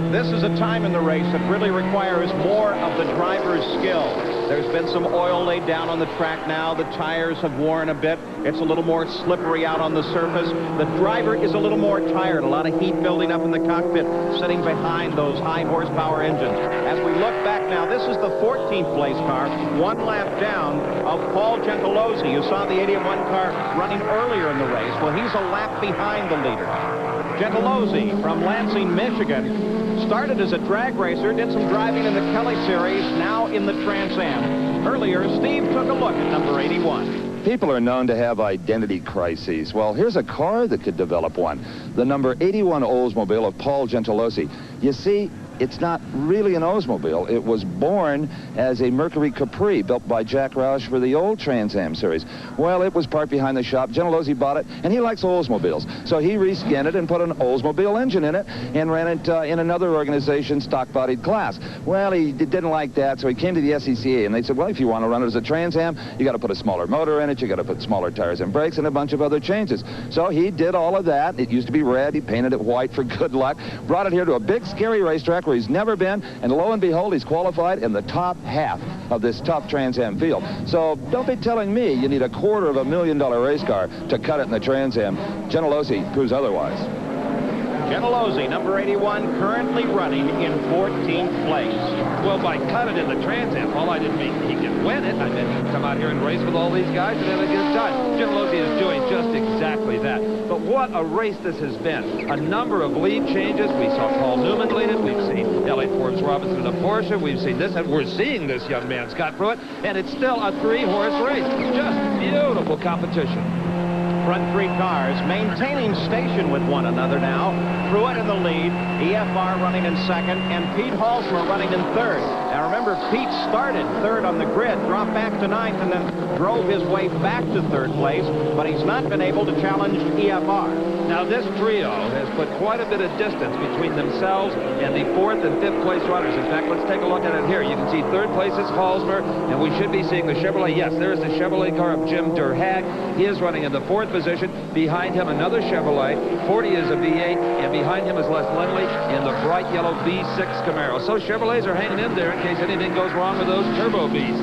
This is a time in the race that really requires more of the driver's skill. There's been some oil laid down on the track now. The tires have worn a bit. It's a little more slippery out on the surface. The driver is a little more tired. A lot of heat building up in the cockpit, sitting behind those high horsepower engines. As we look back now, this is the 14th place car, 1 lap down of Paul Gentilozzi. You saw the 81 car running earlier in the race. Well, he's a lap behind the leader. Gentilozzi from Lansing, Michigan, started as a drag racer, did some driving in the Kelly Series, now in the Trans Am. Earlier, Steve took a look at number 81. People are known to have identity crises. Well, here's a car that could develop one. The number 81 Oldsmobile of Paul Gentilozzi. You see, it's not really an Oldsmobile. It was born as a Mercury Capri built by Jack Roush for the old Trans Am series. Well, it was parked behind the shop. Gentilozzi bought it, and he likes Oldsmobiles. So he reskinned it and put an Oldsmobile engine in it and ran it in another organization's stock-bodied class. Well, he didn't like that, so he came to the SCCA, and they said, well, if you want to run it as a Trans Am, you got to put a smaller motor in it, you got to put smaller tires and brakes, and a bunch of other changes. So he did all of that. It used to be red. He painted it white for good luck, brought it here to a big, scary racetrack where he's never been, and lo and behold, he's qualified in the top half of this tough Trans Am field. So don't be telling me you need a $250,000 race car to cut it in the Trans Am. Gentilozzi proves otherwise. Gentilozzi, number 81, currently running in 14th place. Well, by cut it in the Trans Am, all I didn't mean he can win it. I meant he can come out here and race with all these guys and have a good time. Gentilozzi is doing just exactly that. But what a race this has been. A number of lead changes. We saw Paul Newman lead it. We've seen Elliott Forbes Robinson in a Porsche. We've seen this, and we're seeing this young man, Scott Pruitt, and it's still a 3-horse race. Just beautiful competition. Front three cars maintaining station with one another now. Pruitt in the lead, EFR running in second, and Pete Halsmer running in third. Now remember, Pete started third on the grid, dropped back to ninth, and then drove his way back to third place, but he's not been able to challenge EFR. Now this trio has put quite a bit of distance between themselves and the 4th and 5th place runners. In fact, let's take a look at it here. You can see third place is Halsmer, and we should be seeing the Chevrolet. Yes, there's the Chevrolet car of Jim Durhag. He is running in the 4th position. Behind him, another Chevrolet. 40 is a V8, and behind him is Les Lindley in the bright yellow V6 Camaro. So Chevrolets are hanging in there in case anything goes wrong with those turbo beasts.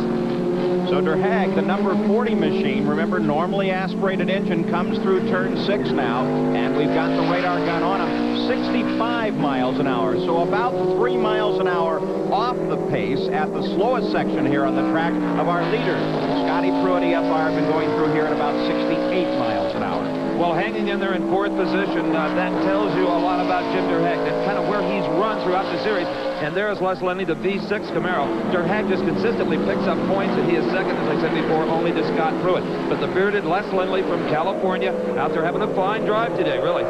So Durhag, the number 40 machine, remember, normally aspirated engine, comes through turn 6 now, and we've got the radar gun on him. 65 miles an hour, so about 3 miles an hour off the pace at the slowest section here on the track of our leaders. Scotty Pruitt, EFR, have been going through here at about 68 miles an hour. Well, hanging in there in 4th position, that tells you a lot about Jim Durhag. That's kind of where he's run throughout the series. And there's Les Lindley, the V6 Camaro. Durhag just consistently picks up points, and he is second, as I said before, only to Scott Pruitt. But the bearded Les Lindley from California out there having a fine drive today, really.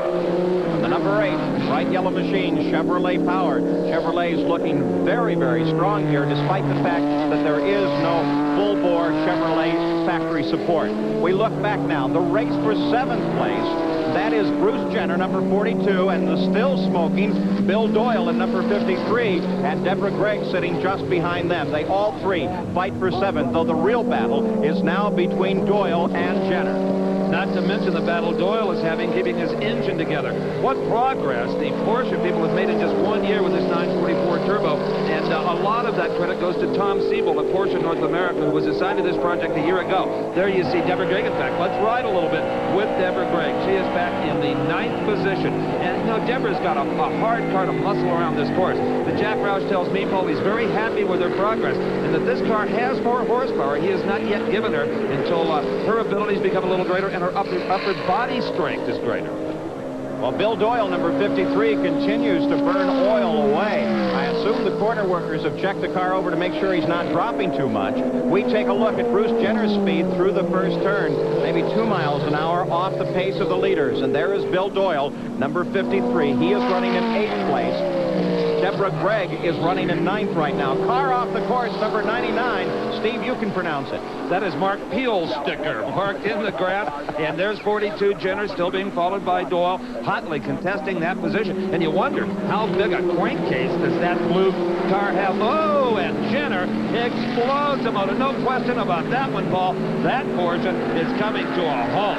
The number 8, bright yellow machine, Chevrolet powered. Chevrolet's looking very, very strong here, despite the fact that there is no full-bore Chevrolet factory support. We look back now. The race for 7th place. That is Bruce Jenner, number 42, and the still smoking Bill Doyle in number 53, and Deborah Gregg sitting just behind them. They all three fight for 7th, though the real battle is now between Doyle and Jenner. Not to mention the battle Doyle is having keeping his engine together. What progress the Porsche people have made in just 1 year with this 944 turbo. And a lot of that credit goes to Tom Siebel of Porsche North America, who was assigned to this project a year ago. There you see Deborah Gregg. In fact, let's ride a little bit with Deborah Gregg. She is back in the 9th position. And, you know, Deborah's got a hard car to muscle around this course. But Jack Roush tells me, Paul, he's very happy with her progress and that this car has more horsepower. He has not yet given her until her abilities become a little greater and her upper body strength is greater. Well, Bill Doyle, number 53, continues to burn oil away. I assume the corner workers have checked the car over to make sure he's not dropping too much. We take a look at Bruce Jenner's speed through the first turn, maybe 2 miles an hour off the pace of the leaders. And there is Bill Doyle, number 53. He is running in 8th place. Deborah Gregg is running in 9th right now. Car off the course, number 99. Steve, you can pronounce it. That is Mark Peel's sticker, marked in the graph. And there's 42, Jenner still being followed by Doyle, hotly contesting that position. And you wonder, how big a crankcase does that blue car have? Oh, and Jenner explodes the motor. No question about that one, Paul. That portion is coming to a halt.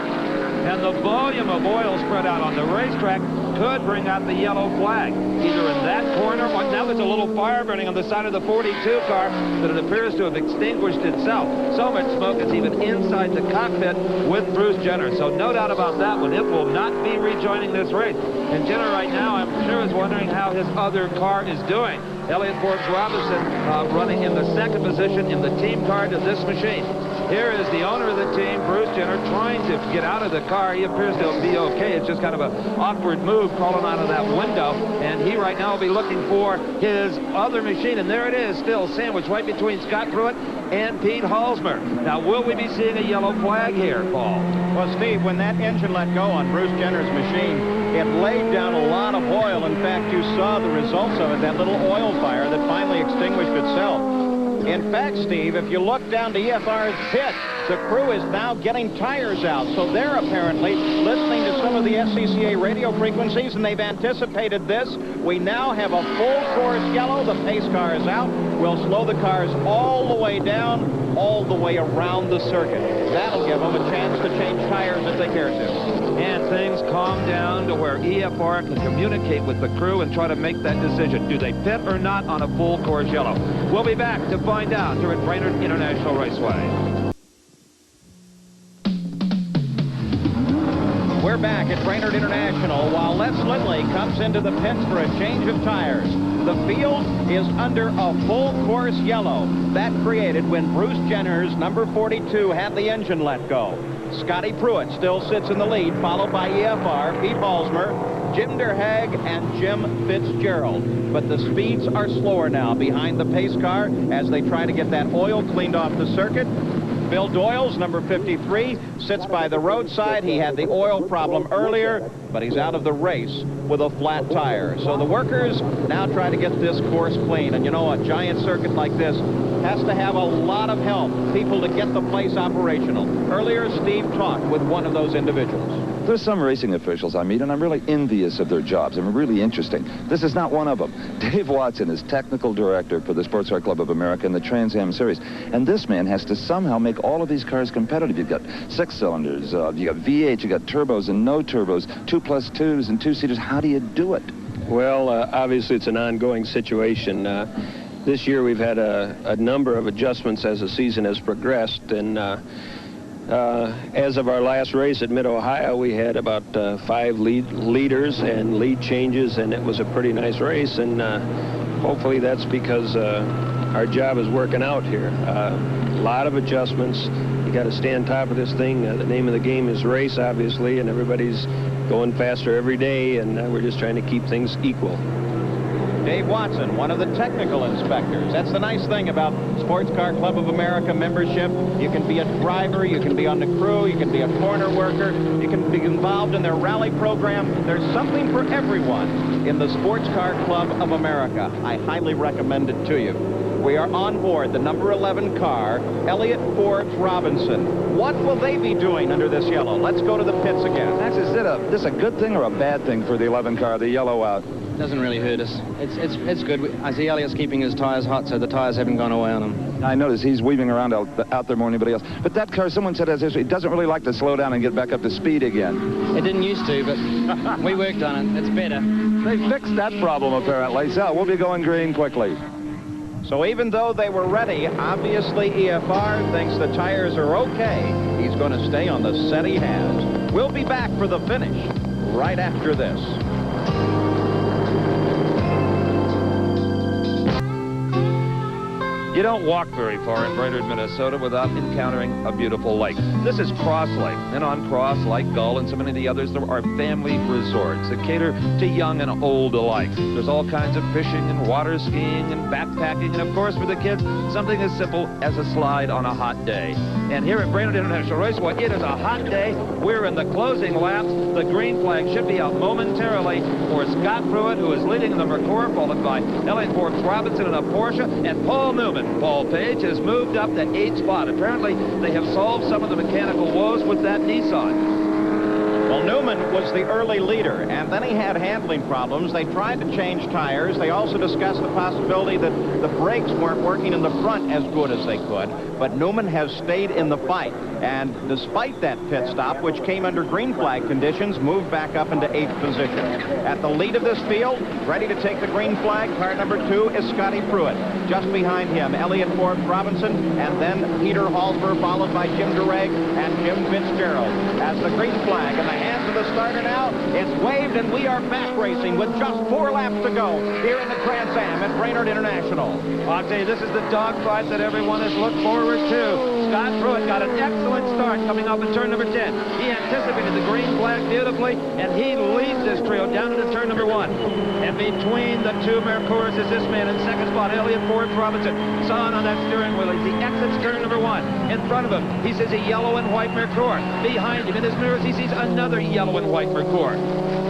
And the volume of oil spread out on the racetrack could bring out the yellow flag, either in that corner, or now there's a little fire burning on the side of the 42 car, but it appears to have extinguished itself. So much smoke it's even inside the cockpit with Bruce Jenner. So no doubt about that one. It will not be rejoining this race. And Jenner right now, I'm sure, is wondering how his other car is doing. Elliott Forbes Robinson running in the 2nd position in the team car to this machine. Here is the owner of the team, Bruce Jenner, trying to get out of the car. He appears to be okay. It's just kind of an awkward move crawling out of that window. And he right now will be looking for his other machine. And there it is, still sandwiched right between Scott Pruitt and Pete Halsmer. Now, will we be seeing a yellow flag here, Paul? Well, Steve, when that engine let go on Bruce Jenner's machine, it laid down a lot of oil. In fact, you saw the results of it, that little oil fire that finally extinguished itself. In fact, Steve, if you look down to EFR's pit, the crew is now getting tires out. So they're apparently listening to some of the SCCA radio frequencies, and they've anticipated this. We now have a full course yellow. The pace car is out. We'll slow the cars all the way down, all the way around the circuit. That'll give them a chance to change tires if they care to. And things calm down to where EFR can communicate with the crew and try to make that decision. Do they pit or not on a full course yellow? We'll be back to find out here at Brainerd International Raceway. We're back at Brainerd International while Les Lindley comes into the pits for a change of tires. The field is under a full course yellow. That created when Bruce Jenner's number 42 had the engine let go. Scotty Pruitt still sits in the lead, followed by EFR, Pete Halsmer, Jim Derhaag, and Jim Fitzgerald. But the speeds are slower now behind the pace car as they try to get that oil cleaned off the circuit. Bill Doyle's number 53 sits by the roadside. He had the oil problem earlier, but he's out of the race with a flat tire. So the workers now try to get this course clean. And you know, a giant circuit like this has to have a lot of help, people to get the place operational. Earlier, Steve talked with one of those individuals. There's some racing officials I meet, and I'm really envious of their jobs. They're really interesting. This is not one of them. Dave Watson is technical director for the Sports Car Club of America in the Trans Am Series. And this man has to somehow make all of these cars competitive. You've got 6 cylinders, you got V8, you got turbos and no turbos, 2+2s and 2-seaters. How do you do it? Well, obviously it's an ongoing situation. This year we've had a number of adjustments as the season has progressed, and as of our last race at Mid-Ohio, we had about 5 leaders and lead changes, and it was a pretty nice race, and hopefully that's because our job is working out here. A lot of adjustments. You got to stay on top of this thing. The name of the game is race, obviously, and everybody's going faster every day, and we're just trying to keep things equal. Dave Watson, one of the technical inspectors. That's the nice thing about Sports Car Club of America membership. You can be a driver, you can be on the crew, you can be a corner worker, you can be involved in their rally program. There's something for everyone in the Sports Car Club of America. I highly recommend it to you. We are on board the number 11 car, Elliott Forbes Robinson. What will they be doing under this yellow? Let's go to the pits again. Max, is this a good thing or a bad thing for the 11 car, the yellow out? Doesn't really hurt us. It's good. I see Elliott's keeping his tires hot, so the tires haven't gone away on him. I notice he's weaving around out there more than anybody else. But that car, someone said, it doesn't really like to slow down and get back up to speed again. It didn't used to, but we worked on it. It's better. They fixed that problem, apparently. So we'll be going green quickly. So even though they were ready, obviously EFR thinks the tires are okay. He's going to stay on the set he has. We'll be back for the finish right after this. You don't walk very far in Brainerd, Minnesota without encountering a beautiful lake. This is Cross Lake, and on Cross, like Gull and so many of the others, there are family resorts that cater to young and old alike. There's all kinds of fishing and water skiing and backpacking, and of course for the kids, something as simple as a slide on a hot day. And here at Brainerd International Raceway, it is a hot day. We're in the closing laps. The green flag should be out momentarily for Scott Pruitt, who is leading in the Mercor, followed by Elliott Forbes Robinson in a Porsche, and Paul Newman. Paul Page has moved up to 8th spot. Apparently, they have solved some of the mechanical woes with that Nissan. Well, Newman was the early leader, and then he had handling problems. They tried to change tires. They also discussed the possibility that the brakes weren't working in the front as good as they could. But Newman has stayed in the fight, and despite that pit stop, which came under green flag conditions, moved back up into 8th position. At the lead of this field, ready to take the green flag, car number 2 is Scotty Pruitt. Just behind him, Elliott Forbes Robinson, and then Peter Halsmer, followed by Jim Derhaag and Jim Fitzgerald. As the green flag in the hands of the starter now, it's waved, and we are back racing with just 4 laps to go here in the Trans Am at Brainerd International. I'll tell you, this is the dogfight that everyone has looked forward to. Scott Pruitt got an excellent start coming off in turn number 10. He anticipated the green flag beautifully, and he leads this trio down into turn number 1. And between the two Mercurs is this man in second spot, Elliott Forbes Robinson. Saw it on that steering wheel as he exits turn number 1. In front of him, he sees a yellow and white Mercur. Behind him, in his mirrors, he sees another yellow and white Mercur.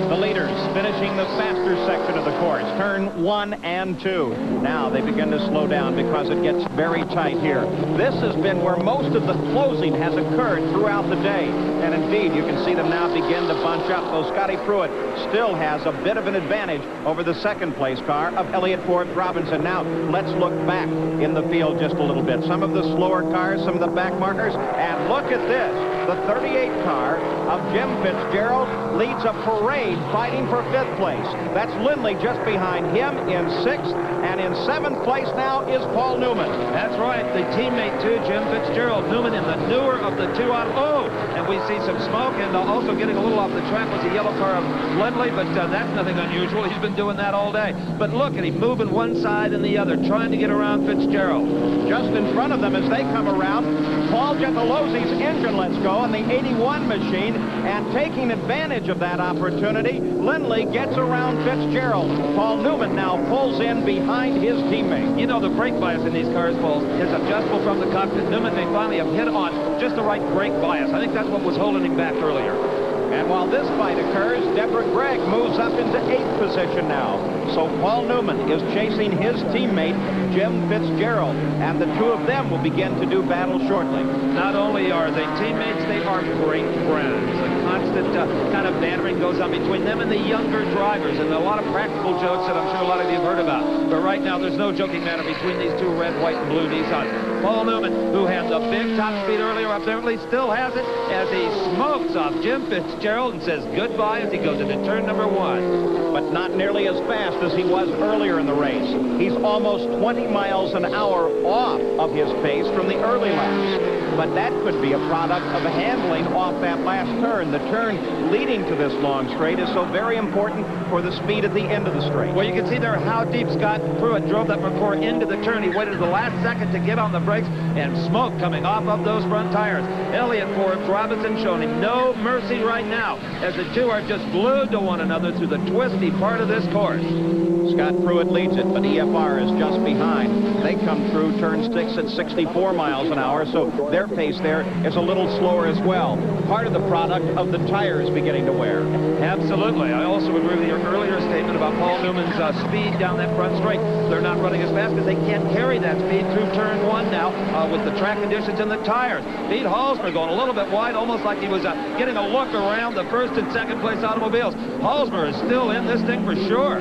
The leaders finishing the faster section of the course, turn 1 and 2. Now they begin to slow down because it gets very tight here. This has been where most of the closing has occurred throughout the day. And indeed, you can see them now begin to bunch up. Though Scotty Pruitt still has a bit of an advantage over the second place car of Elliott Forbes Robinson. Now, let's look back in the field just a little bit. Some of the slower cars, some of the back markers, and look at this. The 38 car of Jim Fitzgerald leads a parade fighting for 5th place. That's Lindley just behind him in 6th, and in 7th place now is Paul Newman. That's right, the teammate to Jim Fitzgerald. Newman in the newer of the two out. Oh, and we see some smoke, and also getting a little off the track was the yellow car of Lindley, but that's nothing unusual. He's been doing that all day. But look at him moving one side and the other, trying to get around Fitzgerald. Just in front of them as they come around, Paul Gentilosi's engine lets go on the 81 machine, and taking advantage of that opportunity, Lindley gets around Fitzgerald. Paul Newman now pulls in behind his teammate. You know, the brake bias in these cars, Paul, is adjustable from the cockpit. Newman may finally have hit on just the right brake bias. I think that's what was holding him back earlier. And while this fight occurs, Deborah Gregg moves up into 8th position now. So Paul Newman is chasing his teammate, Jim Fitzgerald, and the two of them will begin to do battle shortly. Not only are they teammates, they are great friends. A constant kind of bantering goes on between them and the younger drivers, and a lot of practical jokes that I'm sure a lot of you have heard about. But right now, there's no joking matter between these two red, white, and blue Nissans. Paul Newman, who had the big top speed earlier, apparently still has it as he smokes off Jim Fitzgerald and says goodbye as he goes into turn number 1. But not nearly as fast as he was earlier in the race. He's almost 20 miles an hour off of his pace from the early laps. But that could be a product of handling off that last turn. The turn leading to this long straight is so very important for the speed at the end of the straight. Well, you can see there how deep Scott Pruitt drove that Mercur into the turn. He waited the last second to get on the brakes, and smoke coming off of those front tires. Elliott Forbes Robinson showing him no mercy right now, as the two are just glued to one another through the twisty part of this course. Scott Pruitt leads it, but EFR is just behind. They come through turn 6 at 64 miles an hour, so their pace there is a little slower as well. Part of the product of the tires beginning to wear. Absolutely. I also agree with your earlier statement about Paul Newman's speed down that front straight. They're not running as fast because they can't carry that speed through turn 1 now with the track conditions and the tires. Pete Halsmer going a little bit wide, almost like he was getting a look around the first and second place automobiles. Halsmer is still in this thing for sure.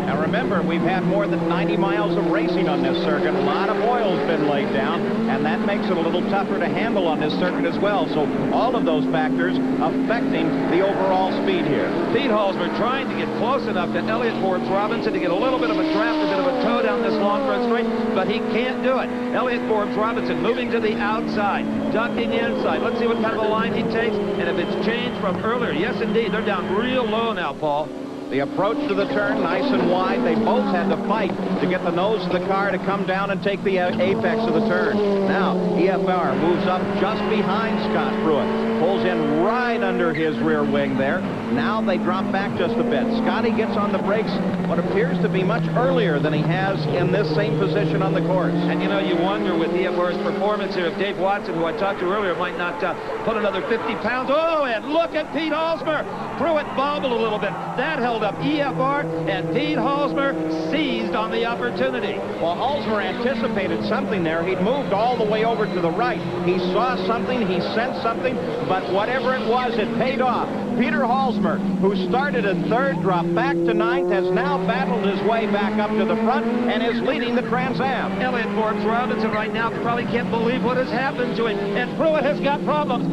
Now remember, we've had more than 90 miles of racing on this circuit. A lot of oil's been laid down, and that makes it a little tougher to handle on this circuit as well. So all of those factors affecting the overall speed here. Pete Halsmer trying to get close enough to Elliott Forbes Robinson to get a little bit of a draft, a bit of a toe down this long front straight, but he can't do it. Elliott Forbes Robinson moving to the outside, ducking inside. Let's see what kind of a line he takes, and if it's changed from earlier. Yes, indeed, they're down real low now, Paul. The approach to the turn, nice and wide. They both had to fight to get the nose of the car to come down and take the apex of the turn. Now, EFR moves up just behind Scott Pruitt. Pulls in right under his rear wing there. Now they drop back just a bit. Scotty gets on the brakes what appears to be much earlier than he has in this same position on the course. And you know, you wonder with EFR's performance here if Dave Watson, who I talked to earlier, might not put another 50 pounds. Oh, and look at Pete Halsmer. Pruitt bobbled a little bit. That held up EFR, and Pete Halsmer seized on the opportunity. Well, Halsmer anticipated something there. He'd moved all the way over to the right. He saw something, he sensed something, but whatever it was, it paid off. Peter Halsmer, who started in 3rd, dropped back to 9th, has now battled his way back up to the front and is leading the Trans Am. Elliott Forbes Robinson right now probably can't believe what has happened to him, and Pruitt has got problems.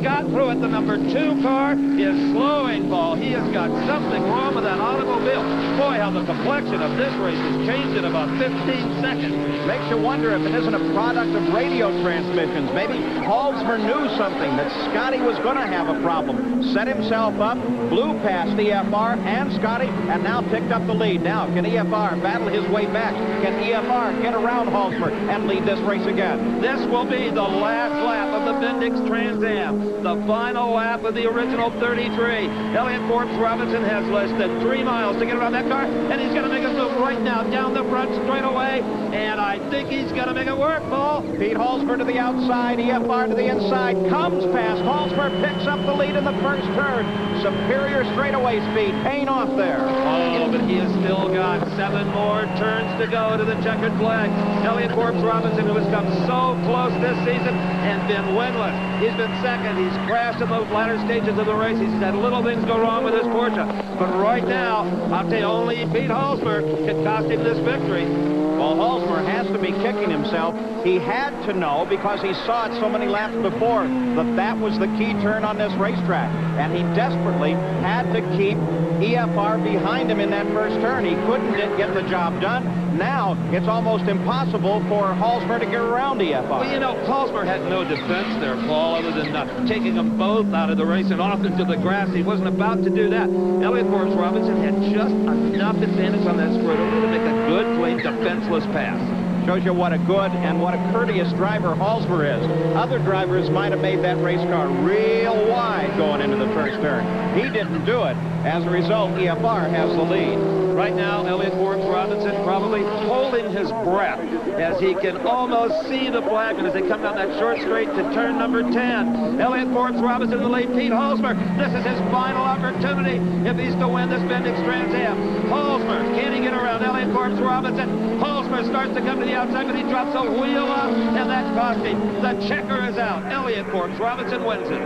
Scott Pruitt, the number 2 car, is slowing, Paul. He has got something wrong with that automobile. Boy, how the complexion of this race has changed in about 15 seconds. Makes you wonder if it isn't a product of radio transmissions. Maybe Halsmer knew something, that Scotty was going to have a problem. Set himself up, blew past EFR and Scotty, and now picked up the lead. Now, can EFR battle his way back? Can EFR get around Halsmer and lead this race again? This will be the last lap of the Bendix Trans Am, the final lap of the original 33. Elliott Forbes Robinson has less than 3 miles to get around that car, and he's going to make a move right now down the front straightaway, and I think he's going to make it work, Paul. Pete Halsmer to the outside, EFR to the inside, comes past Halsmer, picks up the lead in the first turn. Superior straightaway speed, paying off there. Oh, but he has still got 7 more turns to go to the checkered flag. Elliott Forbes Robinson, who has come so close this season and been winless. He's been second. He's crashed in those latter stages of the race. He's had little things go wrong with his Porsche. But right now, I'll tell you, only Pete Halsmer can cost him this victory. Well, Halsmer has to be kicking himself. He had to know, because he saw it so many laps before, that that was the key turn on this racetrack. And he desperately had to keep EFR behind him in that first turn. He couldn't get the job done. Now, it's almost impossible for Halsmer to get around EFR. Well, you know, Halsmer had no defense there, Paul, other than taking them both out of the race and off into the grass. He wasn't about to do that. Elliott Forbes Robinson had just enough advantage on that straightaway to make a good, clean, defenseless pass. Shows you what a good and what a courteous driver Halsmer is. Other drivers might have made that race car real wide going into the first turn. He didn't do it. As a result, EFR has the lead. Right now, Elliott Forbes Robinson probably holding his breath as he can almost see the flagman as they come down that short straight to turn number 10. Elliott Forbes Robinson in the lead. Pete Halsmer, this is his final opportunity if he's to win this Bendix Trans Am. Halsmer, can he get around Elliott Forbes Robinson? Halsmer starts to come to the outside, but he drops a wheel up, and that cost him. The checker is out. Elliott Forbes Robinson wins it.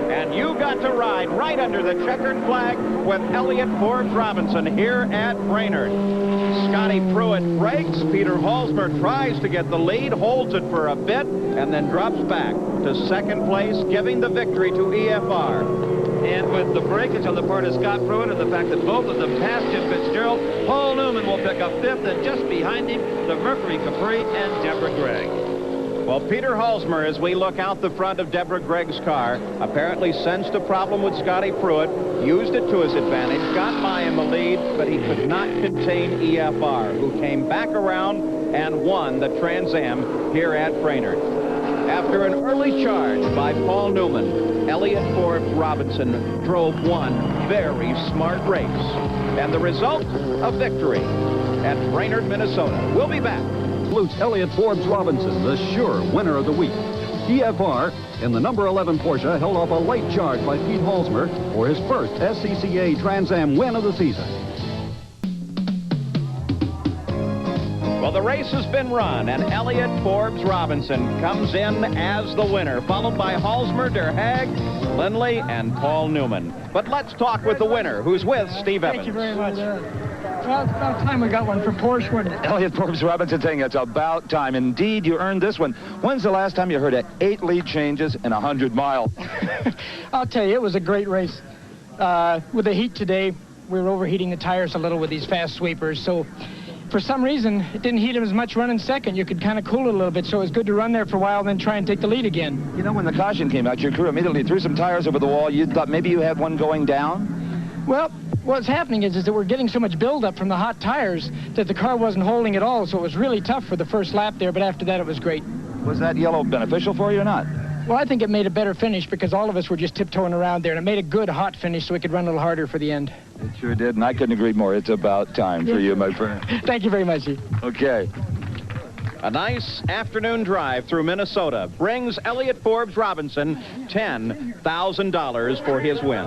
And you got to ride right under the checkered flag with Elliott Forbes Robinson here at Brainerd. Scotty Pruitt brakes. Peter Halsmer tries to get the lead, holds it for a bit, and then drops back to second place, giving the victory to EFR. And with the breakage on the part of Scott Pruitt and the fact that both of them passed Jim Fitzgerald, Paul Newman will pick up 5th, and just behind him, the Mercury Capri and Deborah Gregg. Well, Peter Halsmer, as we look out the front of Deborah Gregg's car, apparently sensed a problem with Scotty Pruitt, used it to his advantage, got by in the lead, but he could not contain EFR, who came back around and won the Trans Am here at Brainerd. After an early charge by Paul Newman, Elliott Forbes Robinson drove one very smart race. And the result, a victory at Brainerd, Minnesota. We'll be back. Salutes Elliott Forbes Robinson, the sure winner of the week. EFR, in the number 11 Porsche, held off a late charge by Pete Halsmer for his first SCCA Trans Am win of the season. Well, the race has been run, and Elliott Forbes Robinson comes in as the winner, followed by Halsmer, Der Haag, Lindley, and Paul Newman. But let's talk with the winner, who's with Steve Evans. Thank you very much. Well, it's about time we got one for Porsche, wasn't it? Elliott Forbes Robinson saying it's about time. Indeed, you earned this one. When's the last time you heard of 8 lead changes in 100 miles? I'll tell you, it was a great race. With the heat today, we were overheating the tires a little with these fast sweepers, so for some reason, it didn't heat him as much running second. You could kind of cool it a little bit, so it was good to run there for a while and then try and take the lead again. You know, when the caution came out, your crew immediately threw some tires over the wall. You thought maybe you had one going down? Well, what's happening is that we're getting so much buildup from the hot tires that the car wasn't holding at all, so it was really tough for the first lap there, but after that it was great. Was that yellow beneficial for you or not? Well, I think it made a better finish because all of us were just tiptoeing around there, and it made a good hot finish so we could run a little harder for the end. It sure did, and I couldn't agree more. It's about time for you, my friend. Thank you very much, Steve. Okay. A nice afternoon drive through Minnesota brings Elliott Forbes Robinson $10,000 for his win.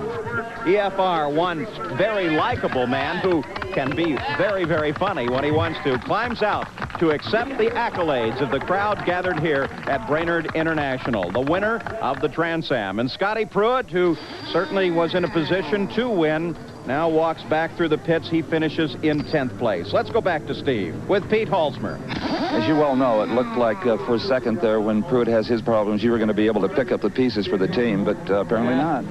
EFR, one very likable man who can be very, very funny when he wants to, climbs out to accept the accolades of the crowd gathered here at Brainerd International, the winner of the Trans Am. And Scotty Pruitt, who certainly was in a position to win, now walks back through the pits. He finishes in 10th place. Let's go back to Steve with Pete Halsmer. As you well know, it looked like for a second there when Pruitt has his problems, you were going to be able to pick up the pieces for the team, but apparently not.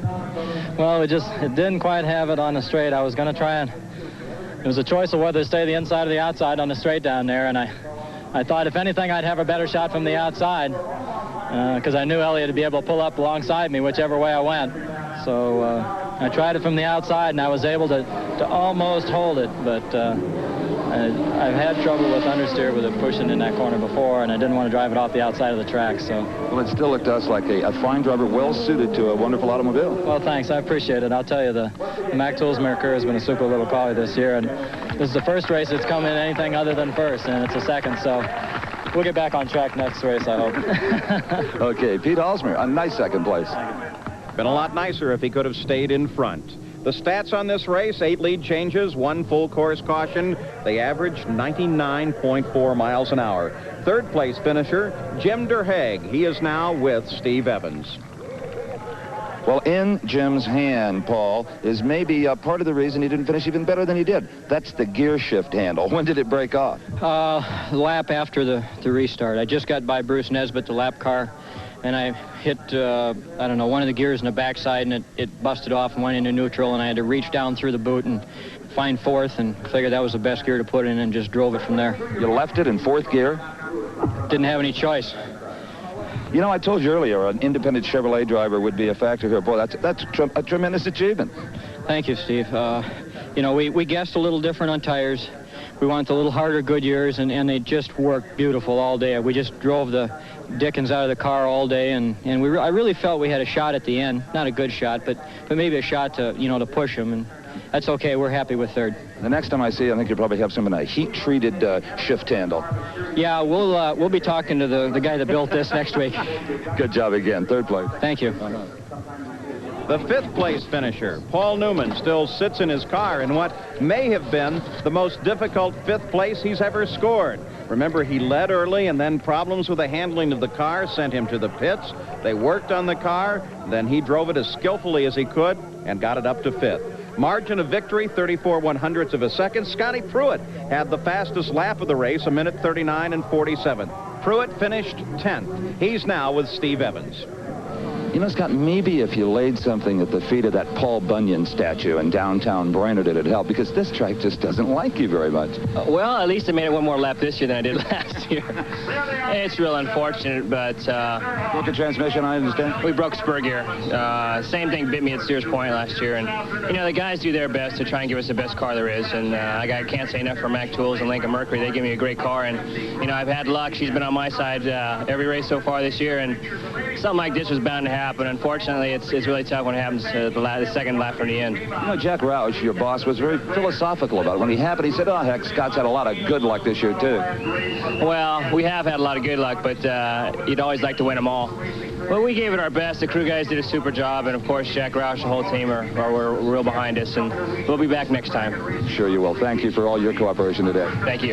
Well, it didn't quite have it on the straight. I was going to try and... It was a choice of whether to stay the inside or the outside on the straight down there, and I thought if anything I'd have a better shot from the outside because I knew Elliott would be able to pull up alongside me whichever way I went. So I tried it from the outside, and I was able to almost hold it, but I've had trouble with understeer with it pushing in that corner before, and I didn't want to drive it off the outside of the track. So. Well, it still looked to us like a fine driver, well suited to a wonderful automobile. Well, thanks. I appreciate it. I'll tell you, the Mac Tools Mercure has been a super little collie this year, and this is the first race that's come in anything other than first, and it's a second, so we'll get back on track next race, I hope. Okay, Pete Halsmer, a nice second place. Been a lot nicer if he could have stayed in front. The stats on this race: 8 lead changes, 1 full course caution. They averaged 99.4 miles an hour. Third place finisher, Jim Derhaag. He is now with Steve Evans. Well, in Jim's hand, Paul, is maybe part of the reason he didn't finish even better than he did. That's the gear shift handle. When did it break off? Lap after the restart. I just got by Bruce Nesbitt, the lap car, and I hit, I don't know, one of the gears in the backside, and it busted off and went into neutral, and I had to reach down through the boot and find fourth, and figured that was the best gear to put in, and just drove it from there. You left it in fourth gear? Didn't have any choice. You know, I told you earlier, an independent Chevrolet driver would be a factor here. Boy, that's a tremendous achievement. Thank you, Steve. You know, we guessed a little different on tires. We wanted a little harder Goodyears, and they just worked beautiful all day. We just drove the Dickens out of the car all day, and I really felt we had a shot at the end. Not a good shot, but maybe a shot to, you know, to push them, and that's okay. We're happy with third. The next time I see you, I think you'll probably have some in a heat-treated shift handle. Yeah, we'll be talking to the guy that built this next week. Good job again. Third place. Thank you. The fifth place finisher, Paul Newman, still sits in his car in what may have been the most difficult fifth place he's ever scored. Remember, he led early, and then problems with the handling of the car sent him to the pits. They worked on the car, then he drove it as skillfully as he could and got it up to fifth. Margin of victory, 34/100ths of a second. Scotty Pruitt had the fastest lap of the race, 1:39:47. Pruitt finished 10th. He's now with Steve Evans. You know, Scott, maybe if you laid something at the feet of that Paul Bunyan statue in downtown Brainerd, it'd help, because this track just doesn't like you very much. Well, at least I made it one more lap this year than I did last year. It's real unfortunate, but... Broke a transmission, I understand? We broke spur gear. Same thing bit me at Sears Point last year, and, you know, the guys do their best to try and give us the best car there is, and I can't say enough for Mac Tools and Lincoln Mercury. They give me a great car, and, you know, I've had luck. She's been on my side every race so far this year, and something like this was bound to happen. Unfortunately, it's really tough when it happens the second lap from the end. You know, Jack Roush, your boss, was very philosophical about it. When he happened, he said, oh, heck, Scott's had a lot of good luck this year, too. Well, we have had a lot of good luck, but you'd always like to win them all. Well, we gave it our best. The crew guys did a super job, and, of course, Jack Roush, the whole team, were real behind us, and we'll be back next time. Sure you will. Thank you for all your cooperation today. Thank you.